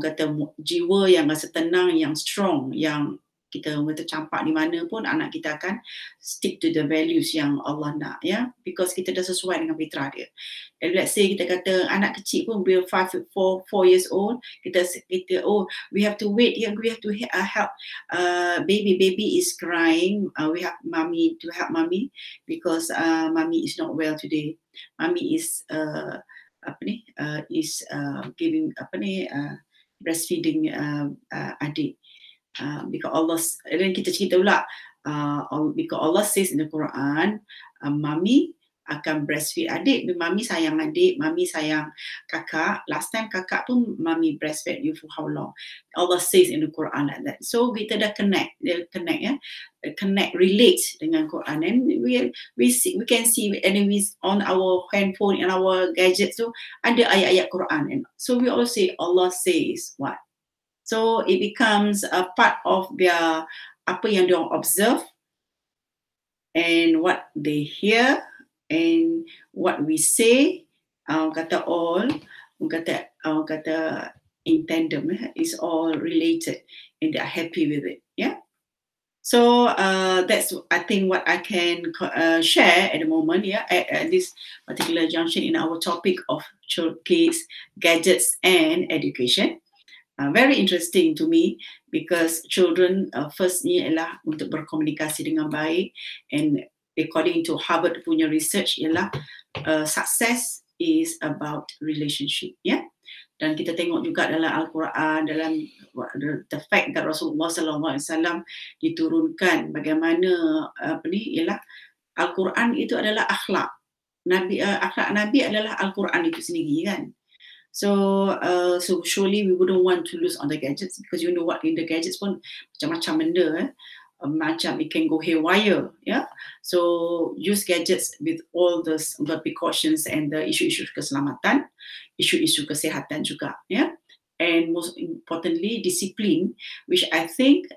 kata jiwa yang rasa tenang, yang strong, yang kita kata campak di mana pun anak kita akan stick to the values yang Allah nak, because kita dah sesuai dengan fitrah dia. And let's say kita kata anak kecil pun bila 4 years old, kita we have to wait, we have to help baby is crying, we have mommy to help mommy because mommy is not well today, mommy is giving breastfeeding adik. Because Allah, dan kita cerita pula, because Allah says in the Quran, mami akan breastfeed adik, mami sayang adik, mami sayang kakak. Last time kakak pun mami breastfeed you for how long? Allah says in the Quran like that. So kita dah connect, relate dengan Quran, and we can see enemies on our handphone and our gadgets. So ada ayat-ayat Quran, and so we always say Allah says what. So it becomes a part of their apa yang diorang observe, and what they hear and what we say, kata all, kata in tandem, is all related and they are happy with it. Yeah. So that's, I think, what I can share at the moment, yeah, at this particular junction in our topic of kids, gadgets, and education. Very interesting to me because children firstnya ialah untuk berkomunikasi dengan baik, and according to Harvard punya research ialah success is about relationship, ya. Yeah? Dan kita tengok juga dalam Al-Quran, dalam the fact that Rasulullah SAW diturunkan bagaimana ialah Al-Quran itu adalah akhlak. Akhlak Nabi adalah Al-Quran itu sendiri, kan. So surely we wouldn't want to lose on the gadgets, because you know what, in the gadgets pun macam-macam benda, macam it can go haywire, yeah. So use gadgets with all the precautions and the isu-isu keselamatan, isu-isu kesihatan juga, yeah. And most importantly, discipline, which I think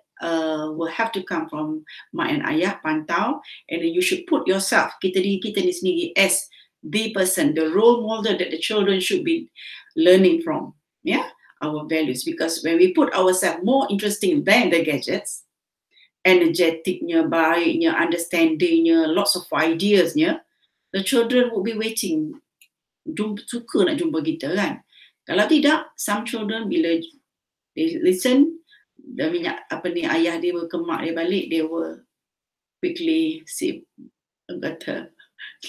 will have to come from mak and ayah, pantau, and then you should put yourself, kita ni sendiri, as the person, the role model that the children should be learning from, yeah, our values. Because when we put ourselves more interesting than the gadgets, energeticnya, baiknya, understandingnya, lots of ideasnya, the children will be waiting, suka nak jumpa kita, kan. Kalau tidak, some children bila they listen, the minyak ayah dia ke mak dia balik, they will quickly say, kata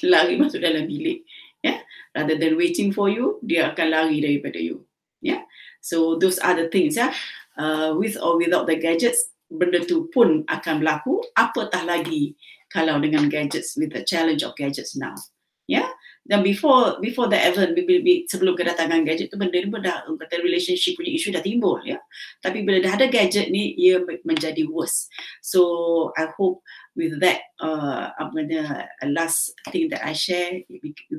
lari masuk dalam bilik, yeah, rather than waiting for you, dia akan lari daripada you, yeah. So those are the things, yeah. With or without the gadgets, benda tu pun akan berlaku, apatah lagi kalau dengan gadgets, with the challenge of gadgets now, yeah. Dan before the advent, sebelum kedatangan gadget tu, benda ni pun dah, kata relationship punya isu dah timbul, ya. Tapi bila dah ada gadget ni, ia menjadi worse. So I hope with that, last thing that I share,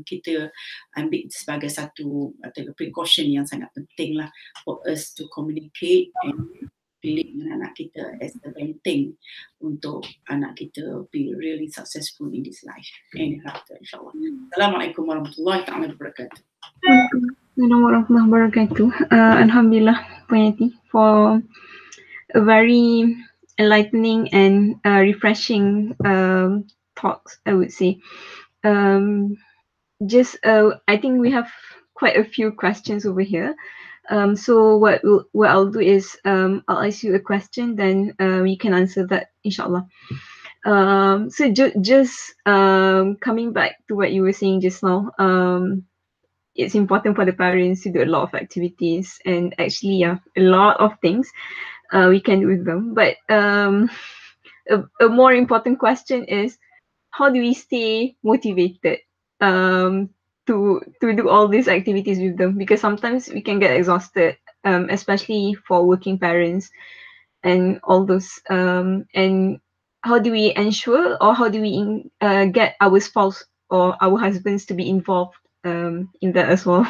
kita ambil sebagai satu precaution yang sangat penting lah, for us to communicate and pilih dengan anak kita as the benteng untuk anak kita be really successful in this life and hereafter, insyaAllah. Assalamualaikum warahmatullahi wabarakatuh. Assalamualaikum warahmatullahi wabarakatuh. Alhamdulillah, Punyati, for a very enlightening and refreshing talks, I would say. I think we have quite a few questions over here. So what I'll do is I'll ask you a question, then you can answer that, inshallah. So just coming back to what you were saying just now, it's important for the parents to do a lot of activities, and actually, yeah, a lot of things we can do with them. But a more important question is, how do we stay motivated to do all these activities with them? Because sometimes we can get exhausted, especially for working parents and all those. And how do we ensure, or how do we get our spouse or our husbands to be involved in that as well?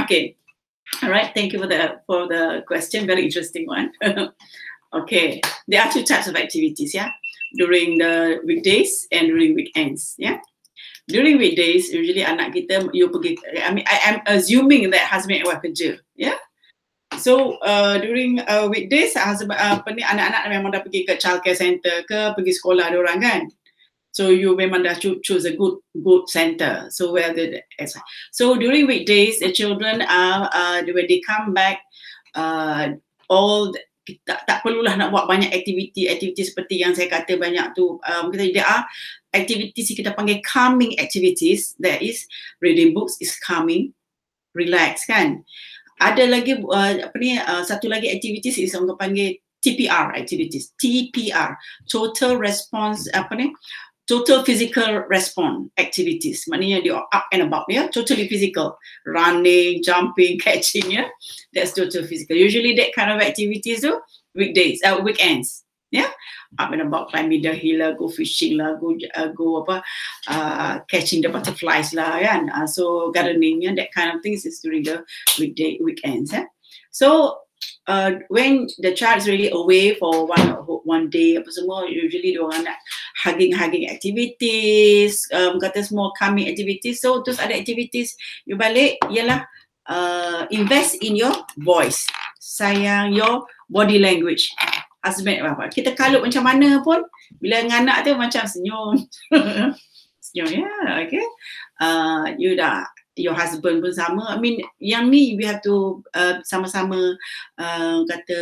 Okay. All right. Thank you for the question. Very interesting one. Okay. There are two types of activities, yeah, during the weekdays and during weekends, yeah. During weekdays, usually anak kita, you pergi, I am assuming that husband and wife kerja, yeah. So during weekdays, anak-anak memang dah pergi ke childcare center ke, pergi sekolah dia orang, kan. So you memang dah choose a good center. So so during weekdays, the children when they come back, tak perlulah nak buat banyak aktiviti seperti yang saya kata banyak tu. There are activities kita panggil calming activities. That is, reading books is calming, relax, kan. Ada lagi satu lagi activities is orang panggil TPR activities. TPR, total response, total physical response activities. Maknanya dia up and about, ya, totally physical, running, jumping, catching, ya. That's total physical. Usually that kind of activities tu weekdays, weekends, ya. Up and about, climbing the hill lah, go fishing lah, go catching the butterflies lah, kan. So gardening, ya, that kind of things is during the weekends, ya. So when the child is really away for one day apa semua, usually diorang nak hugging activities, kata semua calming activities. So terus ada activities you balik ialah invest in your voice, sayang your body language. Husband apa, kita kalut macam mana pun bila dengan anak tu macam senyum senyum, yeah, okay. Your husband pun sama. I mean, yang ni we have to sama-sama kata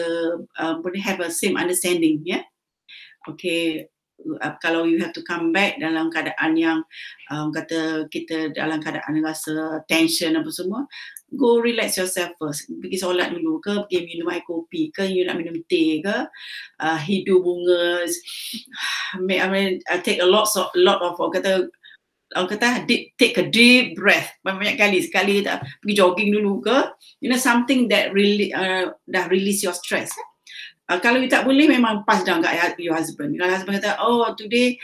have a same understanding, yeah. Okay, kalau you have to come back dalam keadaan yang kata kita dalam keadaan rasa tension apa semua, go relax yourself first. Pergi solat dulu ke, pergi minum air kopi ke, you nak minum teh ke, hidu bunga, take a lot of kata take a deep breath banyak kali, sekali kita pergi jogging dulu ke, something that really dah release your stress. Kalau you tak boleh, memang pass down kat your husband. Kalau husband kata, oh today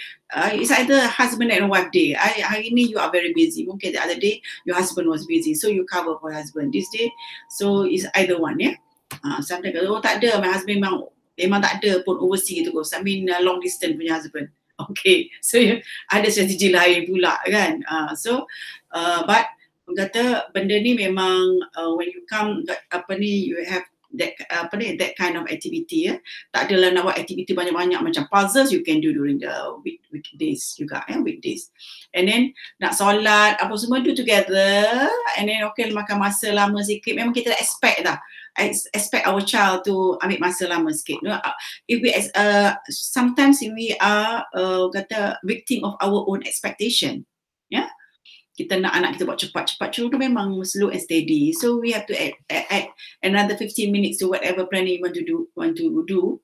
it's either husband and wife day, hari ni you are very busy, mungkin the other day your husband was busy, so you cover for husband this day, so it's either one, yeah. Sometimes oh tak ada, my husband memang tak ada pun overseas gitu, I mean long distance punya husband. Okay, so ada strategi lain pula kan. But kata benda ni memang when you come you have that kind of activity, tak adalah nak buat activity banyak-banyak macam puzzles you can do during the weekdays juga, weekdays. And then nak solat apa semua do together, and then okay makan masa lama sikit, memang kita expect our child to ambil masa lama sikit. If we sometimes we are kata victim of our own expectation, yeah. Kita nak anak kita buat cepat-cepat, children memang slow and steady. So we have to add another 15 minutes to whatever planning you want to do.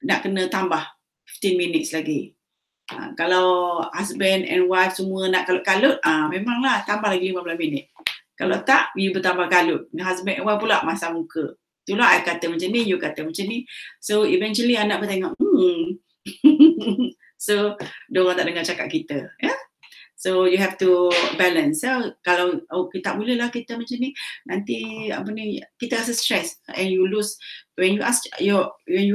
Nak kena tambah 15 minutes lagi. Kalau husband and wife semua nak kalut-kalut, memanglah tambah lagi 15 minit. Kalau tak, you bertambah kalut. Husband and wife pula masam muka. Itulah I kata macam ni, you kata macam ni. So eventually anak pun tengok, so diorang tak dengar cakap kita, ya. So you have to balance. Kalau kita tak boleh lah kita macam ni, nanti kita rasa stress, and you lose when you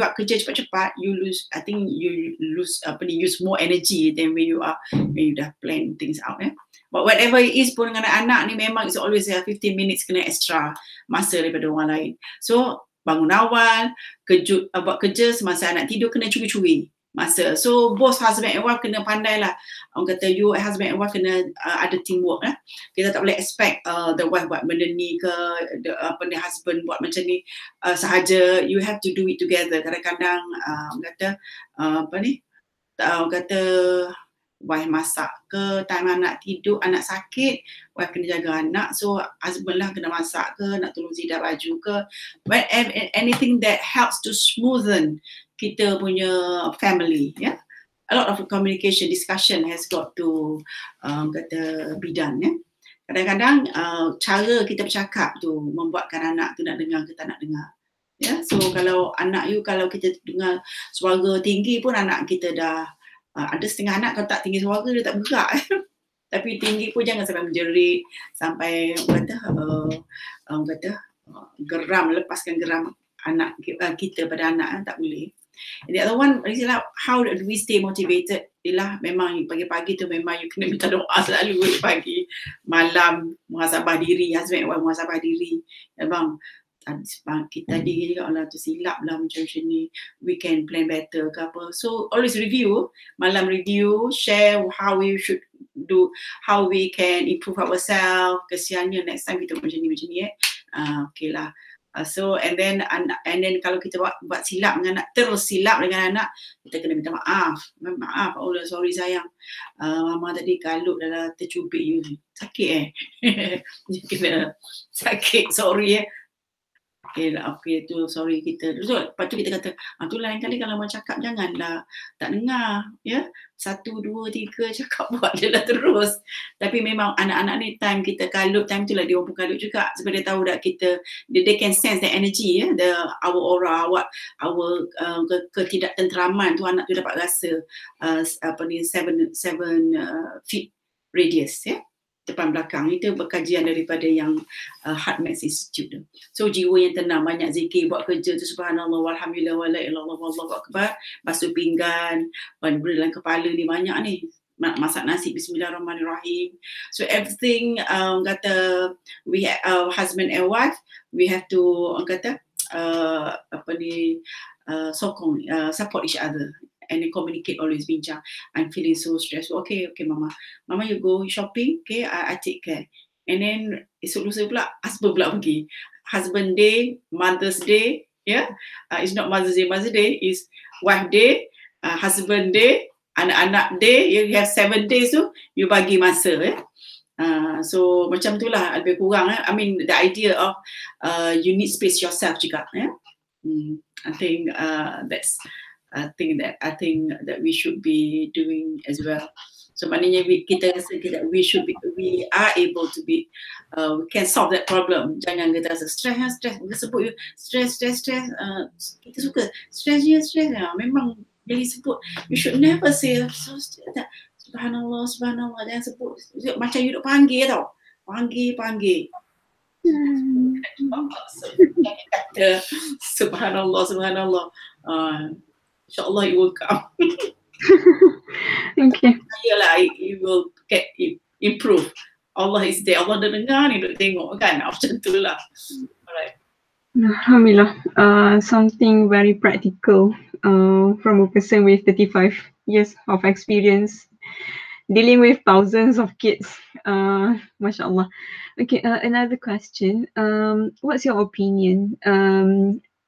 buat kerja cepat-cepat, you lose, I think you lose use more energy than when you dah plan things out, But whatever it is pun dengan anak ni, memang it's always 15 minutes kena extra masa daripada orang lain. So bangun awal, buat kerja semasa anak tidur, kena curi-curi masa. So both husband and wife kena pandai lah. Orang kata you husband and wife kena ada teamwork lah. Kita tak boleh expect the wife buat benda ni ke, the husband buat macam ni sahaja. You have to do it together. Kadang-kadang kata wife masak ke, time anak tidur, anak sakit, wife kena jaga anak, so husband lah kena masak ke, nak tolong zidah baju ke, but anything that helps to smoothen kita punya family, yeah. A lot of communication, discussion has got to be done, yeah. Kadang-kadang cara kita bercakap tu membuatkan anak tu nak dengar ke tak nak dengar, yeah. So kalau anak you, kalau kita dengar suara tinggi pun anak kita dah ada setengah anak kalau tak tinggi suara dia tak bergerak. Tapi tinggi pun jangan sampai menjerit, sampai geram, lepaskan geram anak kita pada anak, tak boleh. And the other one, how do we stay motivated? Ialah memang pagi-pagi tu memang you kena minta doa selalu pagi, malam, muhasabah diri, husband and wife muhasabah diri. Memang kita diri juga, Allah tu silap lah macam ni, we can plan better ke apa. So always review, malam review, share how we should do, how we can improve ourselves. Kesiannya next time kita macam ni okay lah. So and then kalau kita buat silap dengan anak, terus silap dengan anak, kita kena minta maaf. Oh sorry sayang, mama tadi kalut dah tercubit you, sakit kena sakit, sorry okay tu sorry kita. So lepas tu kita kata, tu lain kali kalau mau cakap janganlah tak dengar, ya. 1, 2, 3 cakap buat je lah terus. Tapi memang anak-anak ni time kita kalut, time tu lah dia pun kalut juga, sebab dia tahu dah kita, they can sense the energy, ya, our aura, our ketidaktentraman tu anak tu dapat rasa 7 feet radius, ya. depan belakang. Itu berkajian daripada yang Heart Math Institute tu. So jiwa yang tenang, banyak zikir, buat kerja tu subhanallah walhamdulillah wala ilallah wallahu akbar, basuh pinggan, beri dalam kepala ni banyak ni. Masak nasi bismillahirrahmanirrahim. So everything kata we husband and wife, we have to kata sokong, support each other and then communicate, always bincang. I'm feeling so stressed. Okay, mama you go shopping, okay, I take care. And then esok lusa pula husband pula pergi. Husband day, Mother's Day, it's not Mother's Day is wife day, husband day, anak-anak day. You have 7 days tu, you bagi masa. So macam tu lah lebih kurang. I mean the idea of you need space yourself juga. I think that's I think that we should be doing as well. So maknanya kita rasa that we are able to be we can solve that problem. Jangan kita rasa stress kita sebut stress kita suka stress. Memang jadi sebut. You should never say so subhanallah jangan sebut macam you duk panggil tau. Panggil. Subhanallah. InsyaAllah it will come. Okay. Yalah, it will get improve. Allah is there. Allah dah dengar ni, duk tengok kan. Macam tu lah. Alright. Alhamdulillah. Something very practical from a person with 35 years of experience dealing with thousands of kids. MashaAllah. Okay, another question. What's your opinion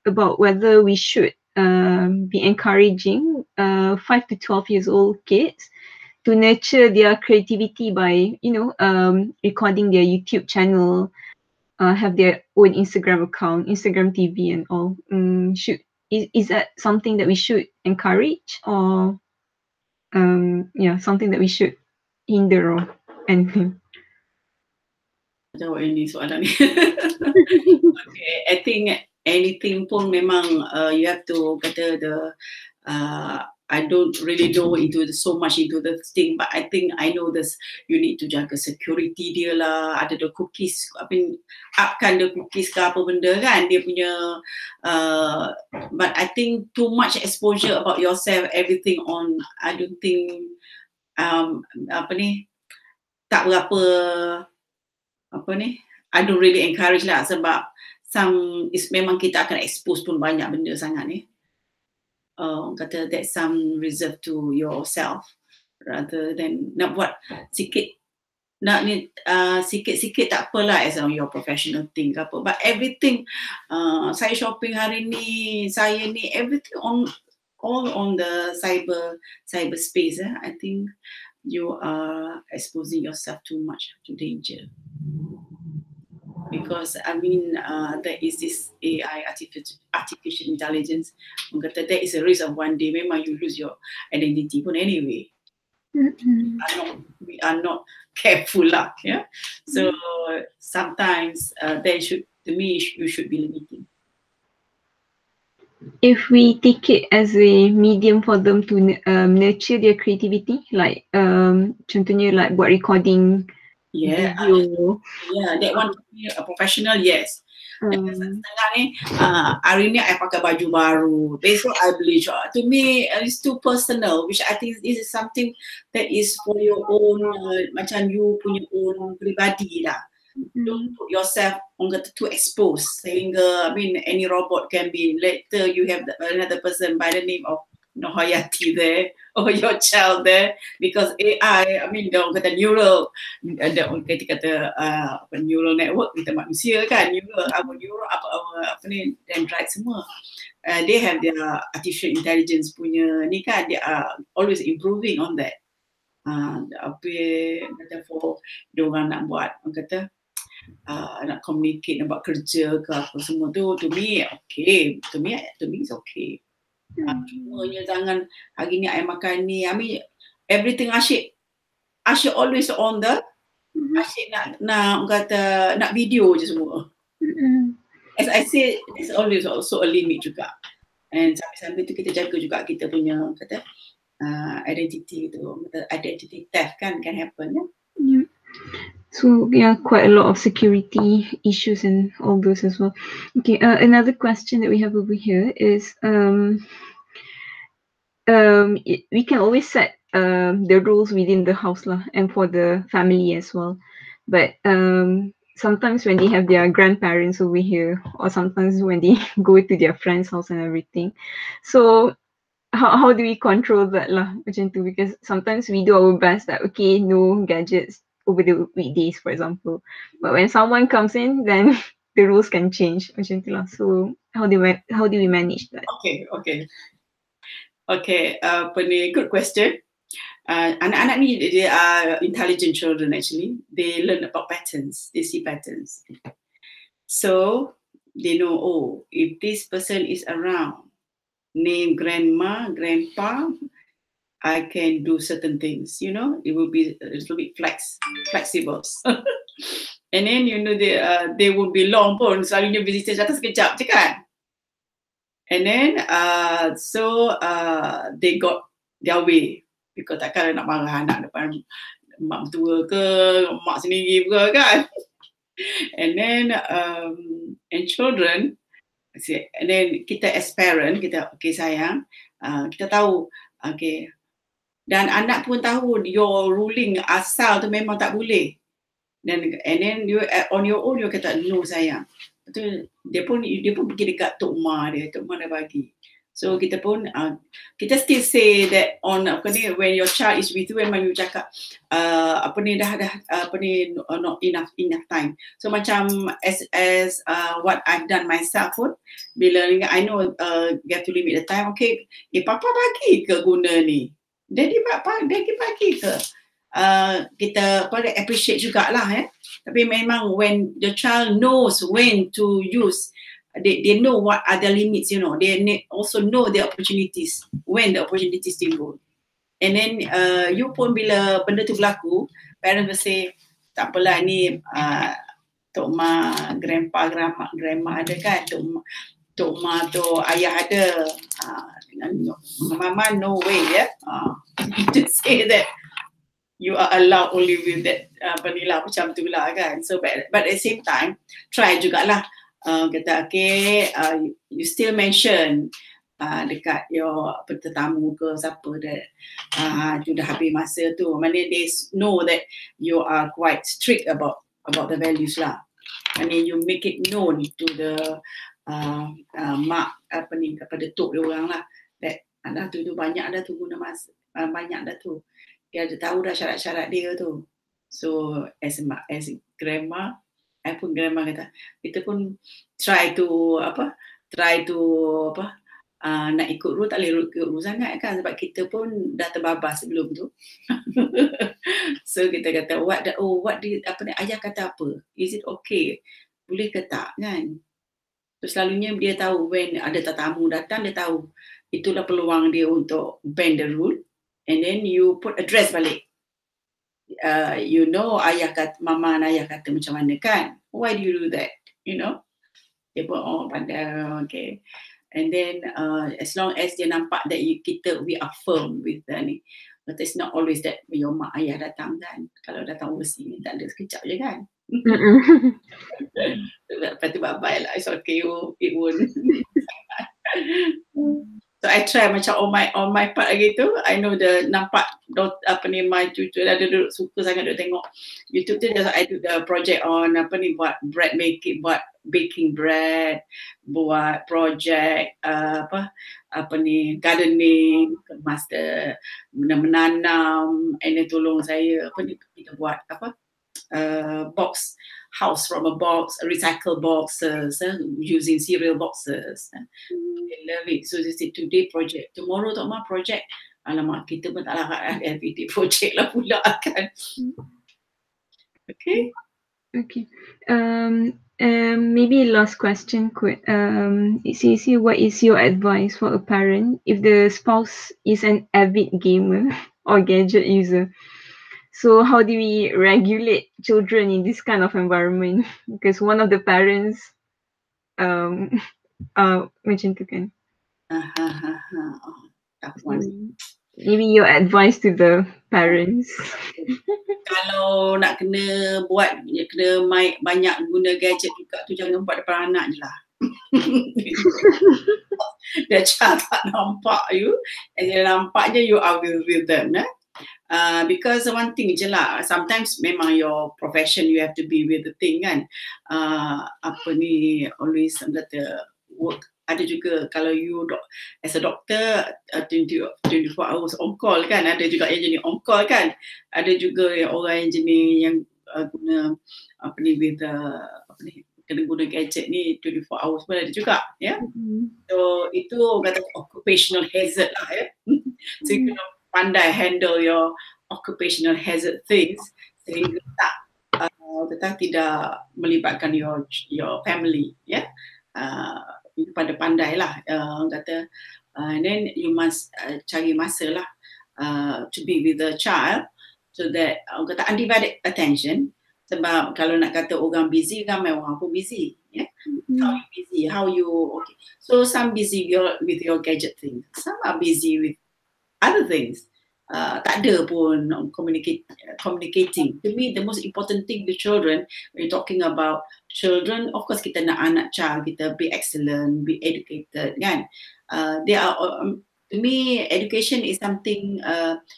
about whether we should be encouraging 5 to 12 years old kids to nurture their creativity by, recording their YouTube channel, have their own Instagram account, Instagram TV and all. Is that something that we should encourage, or something that we should hinder or anything? Jawab ini soalan ni. Okay, I think anything pun memang you have to kata I don't really know so much into the thing, but I think I know this. You need to jaga security dia lah. Ada the cookies, upkan the cookies ke apa benda kan dia punya. But I think too much exposure about yourself, everything on. I don't think tak berapa I don't really encourage lah, sebab memang kita akan expose pun banyak benda sangat ni. Kata that some reserved to yourself rather than nak buat sikit tak apalah as on your professional thing ke apa, but everything saya shopping hari ni, everything all on the cyber space. I think you are exposing yourself too much to danger. Because I mean there is this AI, artificial intelligence. There is a risk of one day memang you lose your identity pun anyway. We are not careful lah, yeah. So sometimes you should be limiting. If we take it as a medium for them to nurture their creativity, like contohnya like buat recording video. That one to be a professional, yes. Setengah ni hari ni I pakai baju baru, besok I beli. To me it's too personal, which I think this is something that is for your own macam you punya own pribadi lah. Don't put yourself too exposed sehingga any robot can be. Later you have another person by the name of Nohayati there, or your child there, because AI, dia kata neural, kita kata neural network, kita manusia kan, neural dendrite semua. They have their artificial intelligence punya ni kan, they are always improving on that. Therefore, diorang nak buat, nak communicate, nak buat kerja ke apa semua tu, to me okay, to me it's okay. Cumanya jangan hari ni I makan ni, everything asyik always on the asyik nak video je semua. As I said, there's always also a limit juga, and sambil-sambil tu kita jaga juga kita punya identity tu, identity theft can happen. So yeah, quite a lot of security issues and all those as well. Okay, another question that we have over here is we can always set the rules within the house lah, and for the family as well. But sometimes when they have their grandparents over here, or sometimes when they go to their friend's house and everything, so how do we control that lah macam tu, because sometimes we do our best that okay, no gadgets over the weekdays for example, but when someone comes in, then the rules can change macam tu lah. So how do we manage that? Okay, apa ni, good question. Anak-anak ni, they are intelligent children actually. They learn about patterns. They see patterns. So they know, oh, if this person is around, name grandma, grandpa, I can do certain things, you know, it will be a little bit flexible. And then, you know, they will be long pun, selalunya visitors datang sekejap je kan. And then, they got their way. Because takkan nak marah anak depan mak tua ke, mak sendiri ke kan. And then, and children, and then kita as parent, kita, okay sayang, kita tahu, okay, dan anak pun tahu your ruling asal tu memang tak boleh. And then you on your own you kata no sayang. Betul, dia pun pergi dekat tok mak dia dah bagi. So kita pun kita still say that on apa ni, when your child is with you, memang you cakap apa ni dah apa ni not enough time. So macam as what I've done myself pun, bila I know you have to limit the time. Okay, papa bagi ke guna ni, daddy bagi ke, kita appreciate jugalah Tapi memang when the child knows when to use, they know what are the limits, you know. They also know the opportunities, when the opportunities timbul. And then you pun bila benda tu berlaku, parents will say, tak apalah ni Tok Ma, grandpa, grandma ada kan, Tok Ma tu ayah ada, mama no way just say that you are allowed only with that macam tu lah kan. So but at the same time try jugalah kata okay, you still mention dekat your tetamu ke siapa that tu dah habis masa tu, mana they know that you are quite strict about the values lah. And then you make it known to the mak kepada tok dia orang lah, that dah tu banyak dah tu guna masa, banyak dah tu, dia ada tahu dah syarat-syarat dia tu. So as grandma, I pun grandma kata, kita pun try to nak ikut rule, tak boleh ikut rule sangat kan, sebab kita pun dah terbabas sebelum tu. So kita kata what ayah kata apa, is it okay, boleh ke tak kan. So selalunya dia tahu when ada tetamu datang, dia tahu itulah peluang dia untuk bend the rule. And then you put address balik. You know mama dan ayah kata macam mana kan? Why do you do that? You know? Dia pun pandai, okay. And then as long as dia nampak that we are firm with ni. But it's not always that your mak ayah datang kan. Kalau datang overseas ni tak ada, sekejap je kan. Lepas tu bye-bye lah. It's okay, it won't. So I try macam on my part lagi tu, I know nampak my cucu dah duduk suka sangat duduk tengok YouTube tu. I do the project on buat bread making, buat baking bread, buat project gardening, master menanam, and then tolong saya kita buat box house from a box, recycle boxes, using cereal boxes. I love it. So they say today project, tomorrow tak mah project. Alamak, kita pun tak larat everyday project lah pula kan. Okay. Okay. Maybe last question. It says here, what is your advice for a parent if the spouse is an avid gamer or gadget user? So how do we regulate children in this kind of environment? Because one of the parents macam tu kan. Tough one. Maybe your advice to the parents. Kalau nak kena buat, kena banyak guna gadget juga tu, jangan buat depan anak je lah. Dia tak nampak you, and dia nampak je you are with them. Because one thing je lah, sometimes memang your profession you have to be with the thing kan. Apa ni, always kata work. Ada juga kalau you as a doctor 24 hours on call kan, ada juga yang jenis on call kan, ada juga yang orang yang jenis yang guna apa ni with apa ni, kena guna gadget ni 24 hours pun ada juga ya. So itu kata occupational hazard lah ya. So you kena pandai handle your occupational hazard things sehingga tetap tidak melibatkan your family ya. You pandai lah kata, and then you must cari masa lah to be with the child, so that kata undivided attention. Sebab kalau nak kata orang busy, ramai orang pun busy ya. How you busy, how you okay. So some busy with your gadget things, some are busy with other things. Tak ada pun communicating. To me, the most important thing with children, when you're talking about children, of course kita nak anak child kita be excellent, be educated kan. They are, to me, education is something,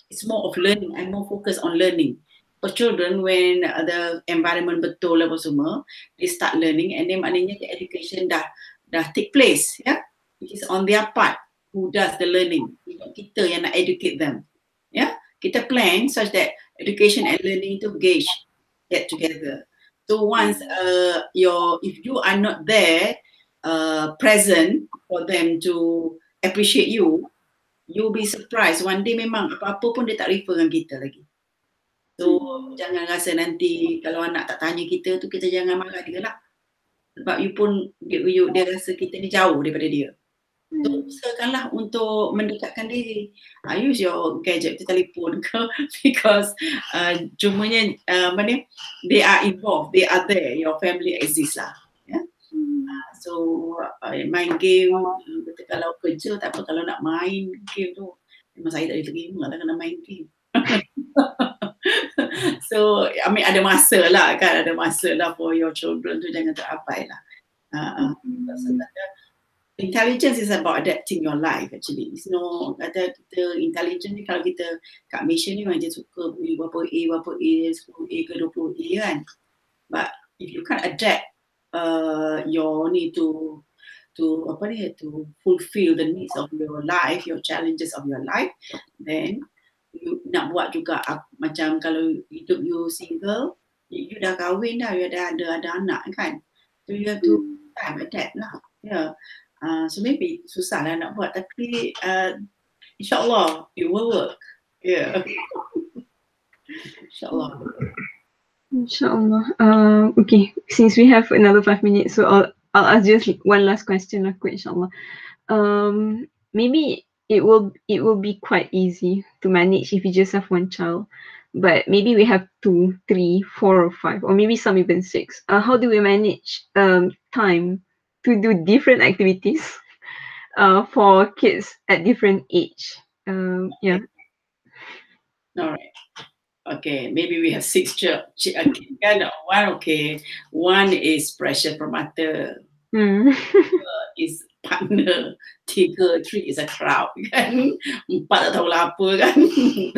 it's more of learning. I'm more focused on learning. For children, when the environment betul apa semua, they start learning, and then maknanya the education dah take place ya. It is on their part who does the learning. Kita yang nak educate them. Yeah, kita plan such that education and learning to get together. So once if you are not there present for them to appreciate you, you'll be surprised. One day memang apa-apa pun dia tak refer dengan kita lagi. So jangan rasa nanti kalau anak tak tanya kita tu, kita jangan marah dia lah. Sebab you pun dia rasa kita ni jauh daripada dia. So usahakanlah untuk mendekatkan diri. Use your gadget, telefon ke, because cumanya they are involved, they are there, your family exists lah. Yeah? So main game, kalau kerja tak apa, kalau nak main game tu memang saya tak boleh terima lah kena main game. So I mean ada masa lah kan, ada masa lah for your children tu, jangan terabai lah. Intelligence is about adapting your life actually. It's no, kata kita intelligent ni kalau kita kat Malaysia ni memang dia suka beli berapa A, 10A ke 20A kan. But if you can't adapt your need to apa ni, to fulfill the needs of your life, your challenges of your life, then you nak buat juga macam kalau hidup you single, you dah kahwin dah, you dah ada anak kan. So you have to adapt lah. Yeah. So maybe susah lah nak buat, tapi insyaAllah it will work. Yeah. InsyaAllah. InsyaAllah. Okay, since we have another 5 minutes, so I'll ask just one last question lah, insyaAllah. Maybe it will be quite easy to manage if you just have one child, but maybe we have 2, 3, 4 or 5, or maybe some even 6. How do we manage time to do different activities for kids at different age? Yeah. All right. Okay, maybe we have 6 kan. One is pressure from mother. Is partner. 3 is a crowd kan. 4 tak tahu lah apa kan.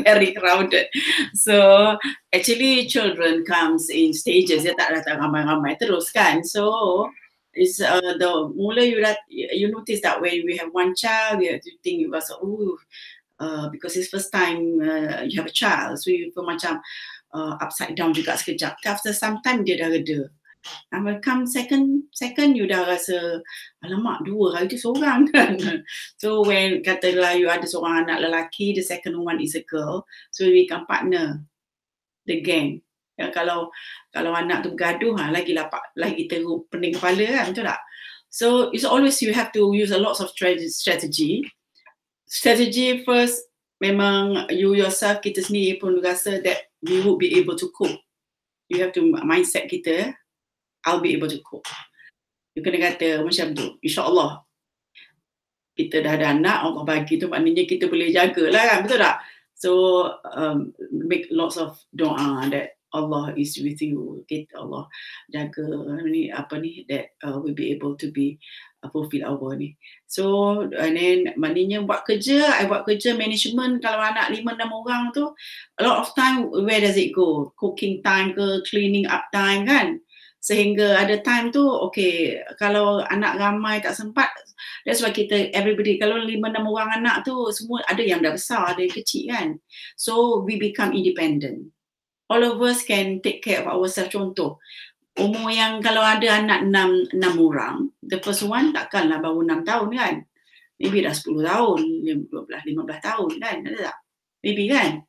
Very crowded. So actually children comes in stages, dia tak datang ramai-ramai terus kan. So it's the mula you notice that when we have one child, you have to think you was because it's first time you have a child, so you feel macam upside down juga sekejap. After some time dia dah reda. And when come second you dah rasa alamak 2 hari tu seorang kan. So when katalah you ada seorang anak lelaki, the second one is a girl, so you become partner the gang. Ya, kalau anak tu bergaduh lagi teruk pening kepala kan, betul tak? So it's always you have to use a lot of strategy first. Memang you yourself, kita sendiri pun rasa that we would be able to cope. You have to mindset kita, I'll be able to cope. You kena kata macam tu, insyaAllah kita dah ada anak, Allah bagi tu maknanya kita boleh jagalah kan, betul tak? So make lots of doa that Allah is with you. Kita Allah jaga ni that we'll be able to be fulfill our ni. So and then maknanya I buat kerja management kalau anak 5-6 orang tu, a lot of time where does it go? Cooking time ke, cleaning up time kan? Sehingga ada time tu, okay, kalau anak ramai tak sempat, that's why everybody, kalau 5-6 orang anak tu, semua ada yang dah besar, ada yang kecil kan. So, we become independent. All of us can take care of ourselves. Contoh, umur yang kalau ada anak 6 orang, the first one takkanlah baru 6 tahun kan. Maybe dah 10 tahun, 15 tahun kan, ada tak? Maybe kan?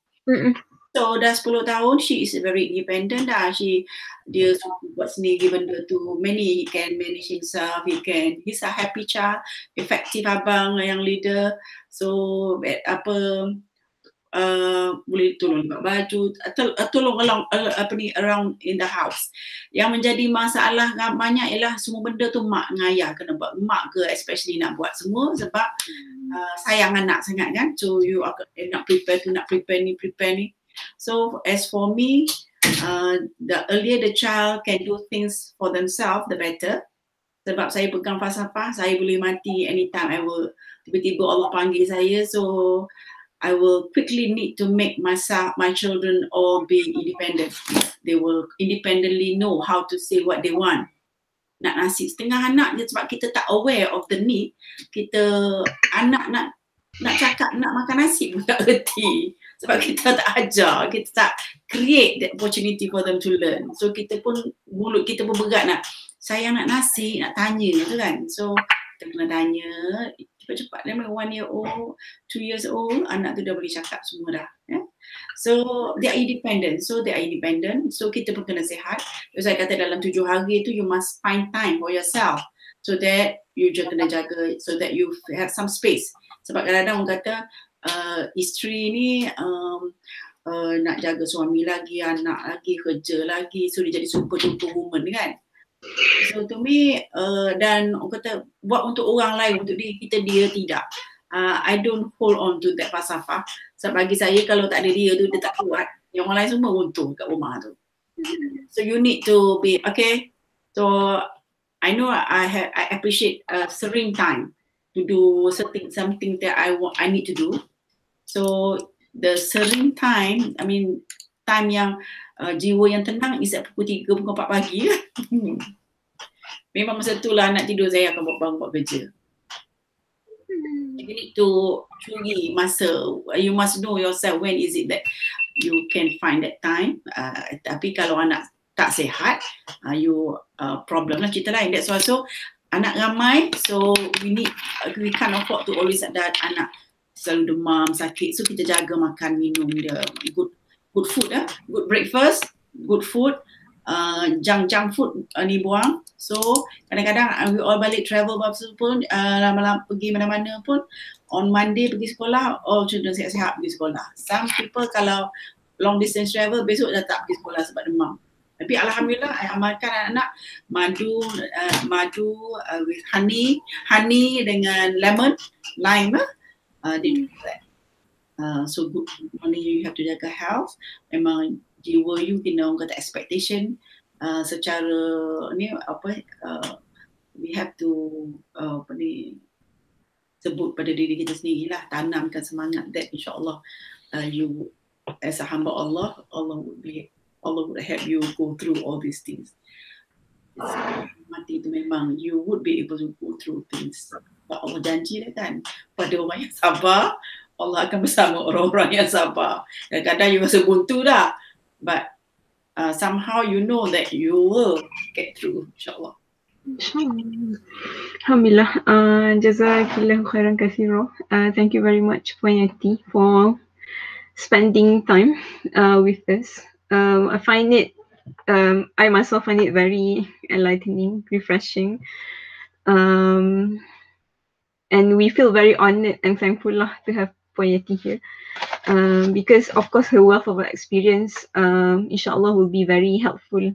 So dah 10 tahun, she is very independent dah. Dia buat sendiri benda tu. He can manage himself. He's a happy child, effective abang yang leader. So boleh tolong buat baju, tolong around in the house. Yang menjadi masalah banyak ialah semua benda tu mak dengan ayah kena buat. Mak ke especially nak buat semua sebab sayang anak sangat kan. So you nak prepare ni. So as for me, the earlier the child can do things for themselves, the better. Sebab saya pegang falsafah, saya boleh mati anytime. Tiba-tiba Allah panggil saya, so I will quickly need to make my children all be independent. They will independently know how to say what they want. Nak nasi setengah anak je sebab kita tak aware of the need. Anak nak cakap nak makan nasi pun tak reti. Sebab kita tak ajar, kita tak create that opportunity for them to learn. So mulut kita pun berat nak, saya nak nasi, nak tanya tu kan. So kita kena tanya, cepat-cepat dia 1 year old, 2 years old, anak tu dah boleh cakap semua dah. Yeah? So they are independent. So kita pun kena sihat. Saya kata dalam 7 hari tu you must find time for yourself. So that you just kena jaga, so that you have some space. Sebab kadang-kadang orang kata isteri ni nak jaga suami lagi, anak lagi, kerja lagi, so dia jadi super woman kan. So to me, dan orang kata buat untuk orang lain, untuk diri kita, dia tidak. I don't hold on to that falsafah. Sebab bagi saya kalau tak ada dia tu, dia tak kuat. Yang orang lain semua untung kat rumah tu. So you need to be, okay. So I know I appreciate sering time to do something that I need to do. So the sering time, I mean time yang jiwa yang tenang is at pukul 3, pukul 4 pagi. Memang masa tu lah anak tidur saya akan buat kerja. You need to curi masa. You must know yourself when is it that you can find that time. Tapi kalau anak tak sihat, you problem lah, cerita lain. That's why so anak ramai, so we can't afford to always ada anak selalu demam, sakit. So kita jaga makan, minum dia, good food, good breakfast, good food, junk food ni buang. So kadang-kadang we all balik travel pun, lama-lama pergi mana-mana pun, on Monday pergi sekolah, all children sihat-sihat pergi sekolah. Some people kalau long distance travel, besok dah tak pergi sekolah sebab demam. Tapi alhamdulillah, I amalkan anak-anak madu with honey dengan lemon, lime. They do that. So good, only you have to jaga health. Memang jiwa you kena orang kata expectation secara ni we have to sebut pada diri kita sendirilah, tanamkan semangat that insyaAllah you as a hamba Allah would help you go through all these things. Mati itu memang you would be able to go through things. Allah janji kan, pada orang yang sabar, Allah akan bersama orang-orang yang sabar. Kadang-kadang you rasa buntu dah, but somehow you know that you will get through, insyaAllah. Alhamdulillah. Jazakallahu khairan katsira. Thank you very much Puan Yati for spending time with us. I find it, I myself find it very enlightening, refreshing. And we feel very honored and thankful lah to have Puan Yati here. Because of course her wealth of experience, insyaAllah, will be very helpful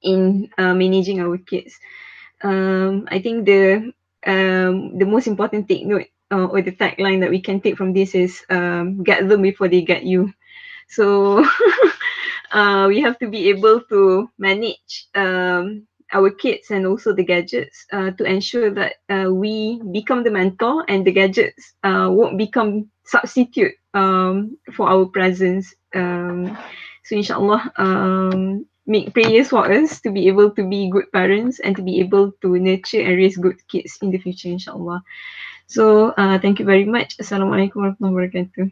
in managing our kids. I think the the most important take note or the tagline that we can take from this is get them before they get you. So we have to be able to manage our kids and also the gadgets to ensure that we become the mentor and the gadgets won't become substitute for our presence. So inshallah, make prayers for us to be able to be good parents and to be able to nurture and raise good kids in the future, inshallah. So thank you very much. Assalamualaikum warahmatullahi wabarakatuh.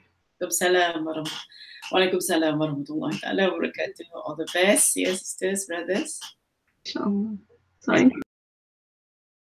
Waalaikumsalam warahmatullahi wabarakatuh. All the best, dear sisters, brothers. Inshallah. Sorry.